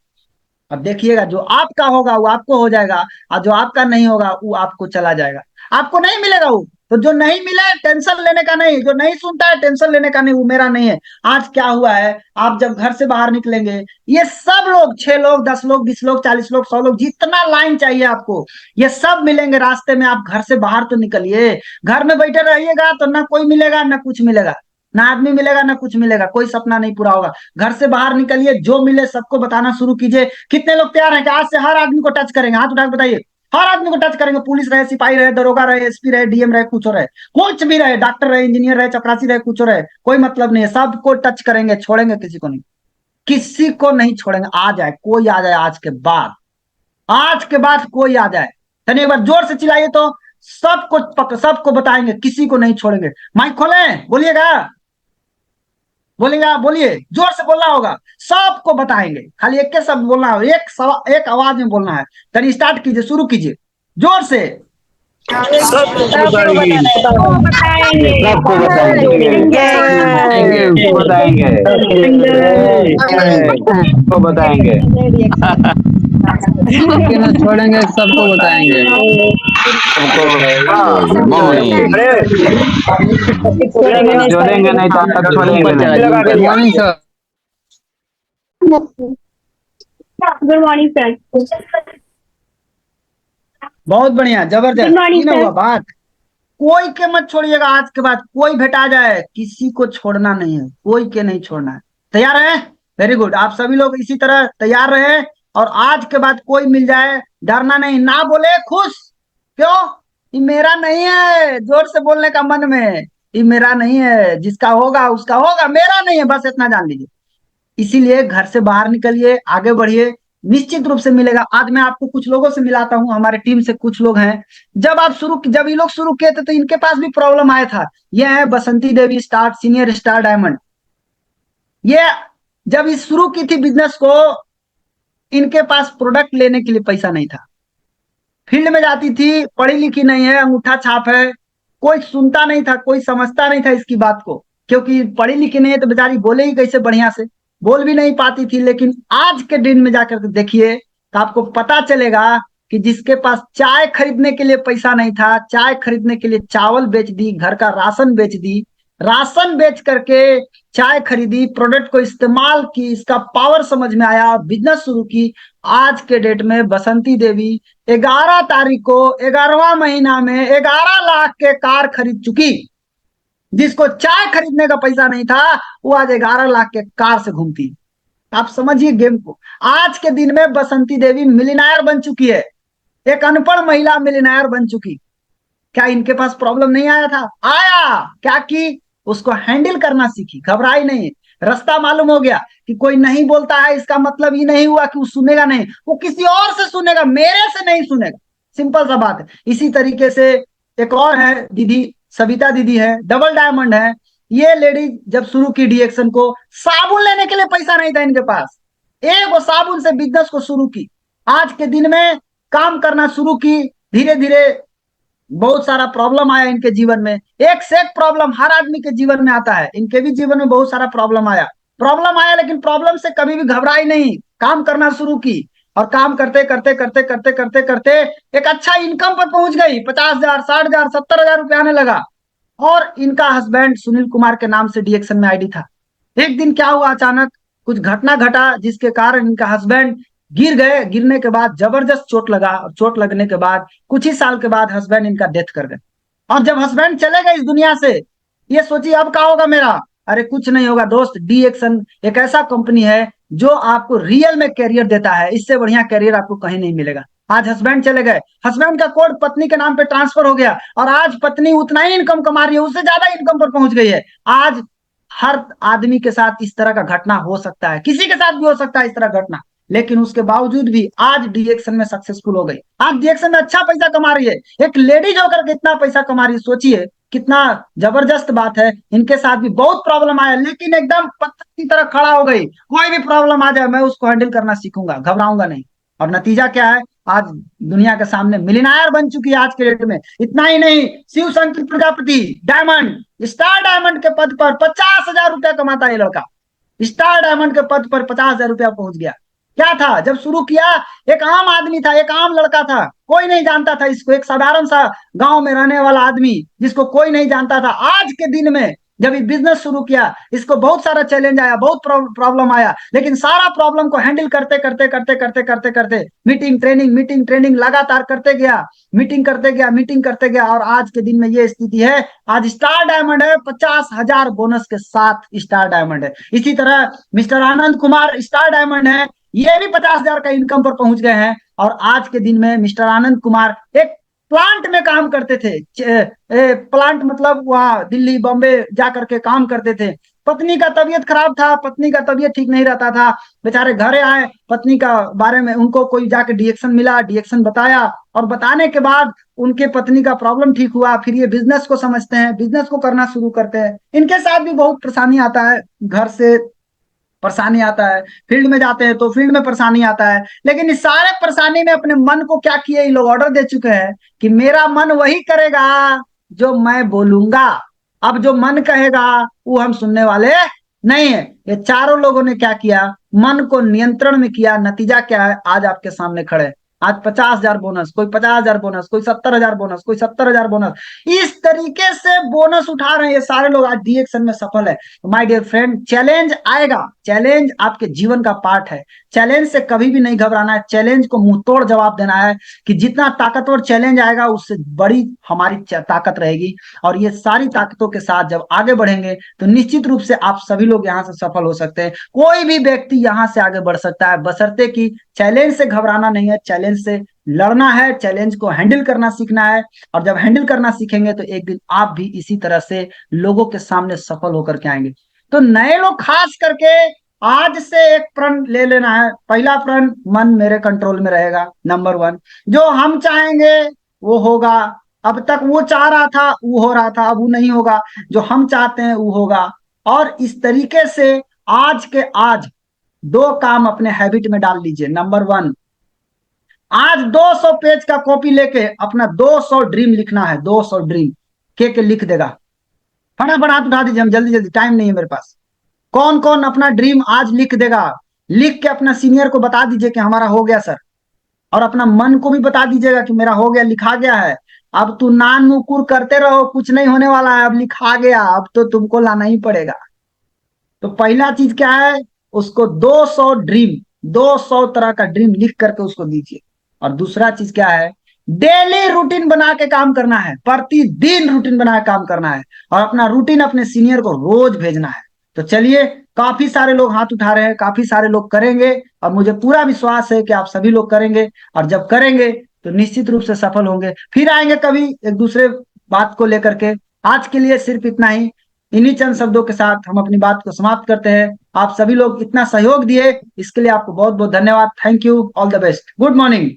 [SPEAKER 1] अब देखिएगा जो आपका होगा वो आपको हो जाएगा, और जो आपका नहीं होगा वो आपको चला जाएगा। आपको नहीं मिलेगा वो। तो जो नहीं मिले टेंशन लेने का नहीं, जो नहीं सुनता है टेंशन लेने का नहीं, वो मेरा नहीं है। आज क्या हुआ है, आप जब घर से बाहर निकलेंगे, ये सब लोग, 6 लोग, 10 लोग, 20 लोग, 40 लोग, 100 लोग, जितना लाइन चाहिए आपको, ये सब मिलेंगे रास्ते में। आप घर से बाहर तो निकलिए। घर में बैठे रहिएगा तो ना कोई मिलेगा ना कुछ मिलेगा, ना आदमी मिलेगा ना कुछ मिलेगा, कोई सपना नहीं पूरा होगा। घर से बाहर निकलिए, जो मिले सबको बताना शुरू कीजिए। कितने लोग तैयार हैं कि आज से हर आदमी को टच करेंगे? हाथ उठा के बताइए। हर आदमी को टच करेंगे, पुलिस रहे, सिपाही रहे, दरोगा रहे, एसपी रहे, डीएम रहे, कुछ रहे, कुछ भी रहे, डॉक्टर रहे, इंजीनियर रहे, चपरासी रहे, कुछ रहे, कोई मतलब नहीं है। सबको टच करेंगे, छोड़ेंगे किसी को नहीं, किसी को नहीं छोड़ेंगे। आ जाए कोई, आ जाए आज के बाद, आज के बाद कोई आ जाए। चलिए एक बार जोर से चिल्लाइए तो सबको सबको बताएंगे, किसी को नहीं छोड़ेंगे। माइक खोलें, बोलिएगा, बोलेगा, बोलिए, जोर से बोलना होगा। सबको बताएंगे, खाली एक के शब्द बोलना है, एक आवाज में बोलना है। चलिए स्टार्ट कीजिए, शुरू कीजिए जोर से।
[SPEAKER 2] सबको
[SPEAKER 3] सबको
[SPEAKER 2] बताएंगे।
[SPEAKER 3] बताएंगे।
[SPEAKER 2] सबको बताएंगे।
[SPEAKER 3] बताएंगे।
[SPEAKER 2] सबको बताएंगे। सबको बताएंगे।
[SPEAKER 4] के ना छोड़ेंगे, सबको बताएंगे।
[SPEAKER 2] सबको बताएंगे। Good morning.
[SPEAKER 3] अरे
[SPEAKER 2] जोड़ेंगे नहीं तो आप छोड़ेंगे नहीं।
[SPEAKER 4] Good morning sir.
[SPEAKER 3] Good morning sir.
[SPEAKER 1] बहुत बढ़िया, जबरदस्त,
[SPEAKER 3] गुड मॉर्निंग
[SPEAKER 1] ये ना
[SPEAKER 3] सर।
[SPEAKER 1] हुआ बात। कोई के मत छोड़िएगा, आज के बाद कोई भेटा जाए किसी को छोड़ना नहीं है, कोई के नहीं छोड़ना है। तैयार है? वेरी गुड, आप सभी लोग इसी तरह तैयार रहे। और आज के बाद कोई मिल जाए, डरना नहीं, ना बोले खुश। क्यों? ये मेरा नहीं है, जोर से बोलने का मन में, ये मेरा नहीं है, जिसका होगा उसका होगा, मेरा नहीं है, बस इतना जान लीजिए। इसीलिए घर से बाहर निकलिए, आगे बढ़िए, निश्चित रूप से मिलेगा। आज मैं आपको कुछ लोगों से मिलाता हूं, हमारे टीम से कुछ लोग हैं। जब ये लोग शुरू किए थे तो इनके पास भी प्रॉब्लम आया था। ये है बसंती देवी स्टार, सीनियर स्टार डायमंड। ये जब ये शुरू की थी बिजनेस को, इनके पास प्रोडक्ट लेने के लिए पैसा नहीं था। फील्ड में जाती थी, पढ़ी लिखी नहीं है, अंगूठा छाप है, कोई सुनता नहीं था, कोई समझता नहीं था इसकी बात को, क्योंकि पढ़ी लिखी नहीं है तो बेचारी बोले ही कैसे बढ़िया से, बोल भी नहीं पाती थी। लेकिन आज के दिन में जाकर के देखिए तो आपको पता चलेगा कि जिसके पास चाय खरीदने के लिए पैसा नहीं था, चाय खरीदने के लिए चावल बेच दी, घर का राशन बेच दी, राशन बेच करके चाय खरीदी, प्रोडक्ट को इस्तेमाल की, इसका पावर समझ में आया, बिजनेस शुरू की। आज के डेट में बसंती देवी 11 तारीख को 11वां महीना में 11 लाख के कार खरीद चुकी। जिसको चाय खरीदने का पैसा नहीं था वो आज 11 लाख के कार से घूमती। आप समझिए गेम को। आज के दिन में बसंती देवी मिलियनेयर बन चुकी है, एक अनपढ़ महिला मिलियनेयर बन चुकी। क्या इनके पास प्रॉब्लम नहीं आया था? आया। क्या की? उसको हैंडल करना सीखी, घबराई नहीं। रास्ता मालूम हो गया कि कोई नहीं बोलता है इसका मतलब ये नहीं हुआ कि वो सुनेगा नहीं, वो किसी और से सुनेगा, मेरे से नहीं सुनेगा। सिंपल सा बात है। इसी तरीके से एक और है दीदी, सविता दीदी है, डबल डायमंड है। ये लेडी जब शुरू की डीएक्शन को, साबुन लेने के लिए पैसा नहीं था इनके पास, एक वो साबुन से बिजनेस को शुरू की। आज के दिन में काम करना शुरू की। धीरे धीरे बहुत सारा प्रॉब्लम आया इनके जीवन में, एक से एक प्रॉब्लम हर आदमी के जीवन में आता है। इनके भी जीवन में बहुत सारा प्रॉब्लम आया, लेकिन प्रॉब्लम से कभी भी घबराई नहीं, काम करना शुरू की। और काम करते करते करते करते करते करते एक अच्छा इनकम पर पहुंच गई। 50,000, 60,000, 70,000 रुपये आने लगा। और इनका हस्बैंड सुनील कुमार के नाम से डीएक्शन में आईडी था। एक दिन क्या हुआ, अचानक कुछ घटना घटा जिसके कारण इनका हस्बैंड गिर गए। गिरने के बाद जबरदस्त चोट लगा, और चोट लगने के बाद कुछ ही साल के बाद हस्बैंड इनका डेथ कर गए। और जब हस्बैंड चले गए इस दुनिया से, ये सोचिए अब क्या होगा मेरा। अरे कुछ नहीं होगा दोस्त, डी एक्शन एक ऐसा कंपनी है जो आपको रियल में कैरियर देता है। इससे बढ़िया कैरियर आपको कहीं नहीं मिलेगा। आज हस्बैंड चले गए, हस्बैंड का कोड पत्नी के नाम पे ट्रांसफर हो गया, और आज पत्नी उतना ही इनकम कमा रही है, उससे ज्यादा इनकम पर पहुंच गई है। आज हर आदमी के साथ इस तरह का घटना हो सकता है, किसी के साथ भी हो सकता है इस तरह घटना, लेकिन उसके बावजूद भी आज डीएक्शन में सक्सेसफुल हो गई। आज डीएक्शन में अच्छा पैसा कमा रही है। एक लेडीज होकर कितना पैसा कमा रही है, सोचिए कितना जबरदस्त बात है। इनके साथ भी बहुत प्रॉब्लम आया, लेकिन एकदम पत्थर की तरह खड़ा हो गई। कोई भी प्रॉब्लम आ जाए मैं उसको हैंडल करना सीखूंगा, घबराऊंगा नहीं। और नतीजा क्या है, आज दुनिया के सामने मिलियनेयर बन चुकी है आज के डेट में। इतना ही नहीं, Shiv Shankar Prajapati diamond, star diamond के पद पर 50,000 रुपया कमाता है ये लड़का। स्टार डायमंड के पद पर 50,000 रुपया पहुंच गया। क्या था जब शुरू किया, एक आम आदमी था, एक आम लड़का था, कोई नहीं जानता था इसको, एक साधारण सा गांव में रहने वाला आदमी जिसको कोई नहीं जानता था। आज के दिन में जब ये बिजनेस शुरू किया, इसको बहुत सारा चैलेंज आया, बहुत प्रॉब्लम आया, लेकिन सारा प्रॉब्लम को हैंडल करते करते करते करते करते करते मीटिंग ट्रेनिंग लगातार करते गया, मीटिंग करते गया, मीटिंग करते गया, और आज के दिन में ये स्थिति है। आज स्टार डायमंड है, 50,000 बोनस के साथ स्टार डायमंड है। इसी तरह mister Anand Kumar star diamond है, ये भी 50,000 का इनकम पर पहुंच गए हैं। और आज के दिन में मिस्टर आनंद कुमार एक प्लांट में काम करते थे, प्लांट मतलब वहां दिल्ली बॉम्बे जा करके काम करते थे। पत्नी का तबीयत खराब था, पत्नी का तबीयत ठीक नहीं रहता था, बेचारे घरे आए, पत्नी का बारे में उनको कोई जाके डीएक्शन मिला, डीएक्शन बताया, और बताने के बाद उनके पत्नी का प्रॉब्लम ठीक हुआ। फिर ये बिजनेस को समझते हैं, बिजनेस को करना शुरू करते हैं। इनके साथ भी बहुत परेशानी आता है, घर से परेशानी आता है, फील्ड में जाते हैं तो फील्ड में परेशानी आता है, लेकिन इस सारे परेशानी में अपने मन को क्या किए, ये लोग ऑर्डर दे चुके हैं कि मेरा मन वही करेगा जो मैं बोलूंगा। अब जो मन कहेगा वो हम सुनने वाले नहीं है। ये चारों लोगों ने क्या किया, मन को नियंत्रण में किया। नतीजा क्या है, आज आपके सामने खड़े हैं। आज 50,000 बोनस, कोई 50,000 बोनस, कोई 70,000 बोनस, कोई 70,000 बोनस, इस तरीके से बोनस उठा रहे हैं ये सारे लोग। आज डीएक्शन में सफल है। माय डियर फ्रेंड, चैलेंज आएगा, चैलेंज आपके जीवन का पार्ट है। चैलेंज से कभी भी नहीं घबराना है, चैलेंज को मुंह तोड़ जवाब देना है कि जितना ताकतवर चैलेंज आएगा उससे बड़ी हमारी ताकत रहेगी। और ये सारी ताकतों के साथ जब आगे बढ़ेंगे तो निश्चित रूप से आप सभी लोग यहाँ से सफल हो सकते हैं। कोई भी व्यक्ति यहाँ से आगे बढ़ सकता है, बशर्ते कि चैलेंज से घबराना नहीं है, चैलेंज से लड़ना है, चैलेंज को हैंडल करना सीखना है। और जब हैंडल करना सीखेंगे तो एक दिन आप भी इसी तरह से लोगों के सामने सफल होकर के आएंगे। तो नए लोग खास करके आज से एक प्रण ले लेना है। पहला प्रण, मन मेरे कंट्रोल में रहेगा। नंबर 1, जो हम चाहेंगे वो होगा। अब तक वो चाह रहा था वो हो रहा था, अब वो नहीं होगा, जो हम चाहते हैं वो होगा। और इस तरीके से आज के आज 2 काम अपने हैबिट में डाल लीजिए। नंबर 1, आज 200 पेज का कॉपी लेके अपना 200 ड्रीम लिखना है। 200 ड्रीम के लिख देगा, फटाफट हाथ उठा दीजिए, हम जल्दी जल्दी, टाइम नहीं है मेरे पास। कौन कौन अपना ड्रीम आज लिख देगा? लिख के अपना सीनियर को बता दीजिए कि हमारा हो गया सर, और अपना मन को भी बता दीजिएगा कि मेरा हो गया, लिखा गया है। अब तू नान नुकुर करते रहो, कुछ नहीं होने वाला है, अब लिखा गया, अब तो तुमको लाना ही पड़ेगा। तो पहला चीज क्या है, उसको 200 ड्रीम, 200 तरह का ड्रीम लिख करके उसको दीजिए। और दूसरा चीज क्या है, डेली रूटीन बना के काम करना है, प्रतिदिन रूटीन बना के काम करना है, और अपना रूटीन अपने सीनियर को रोज भेजना है। तो चलिए काफी सारे लोग हाथ उठा रहे हैं, काफी सारे लोग करेंगे और मुझे पूरा विश्वास है कि आप सभी लोग करेंगे। और जब करेंगे तो निश्चित रूप से सफल होंगे। फिर आएंगे कभी एक दूसरे बात को लेकर के। आज के लिए सिर्फ इतना ही। इन्हीं चंद शब्दों के साथ हम अपनी बात को समाप्त करते हैं। आप सभी लोग इतना सहयोग दिए, इसके लिए आपको बहुत बहुत धन्यवाद। Thank you. All the best. Good morning.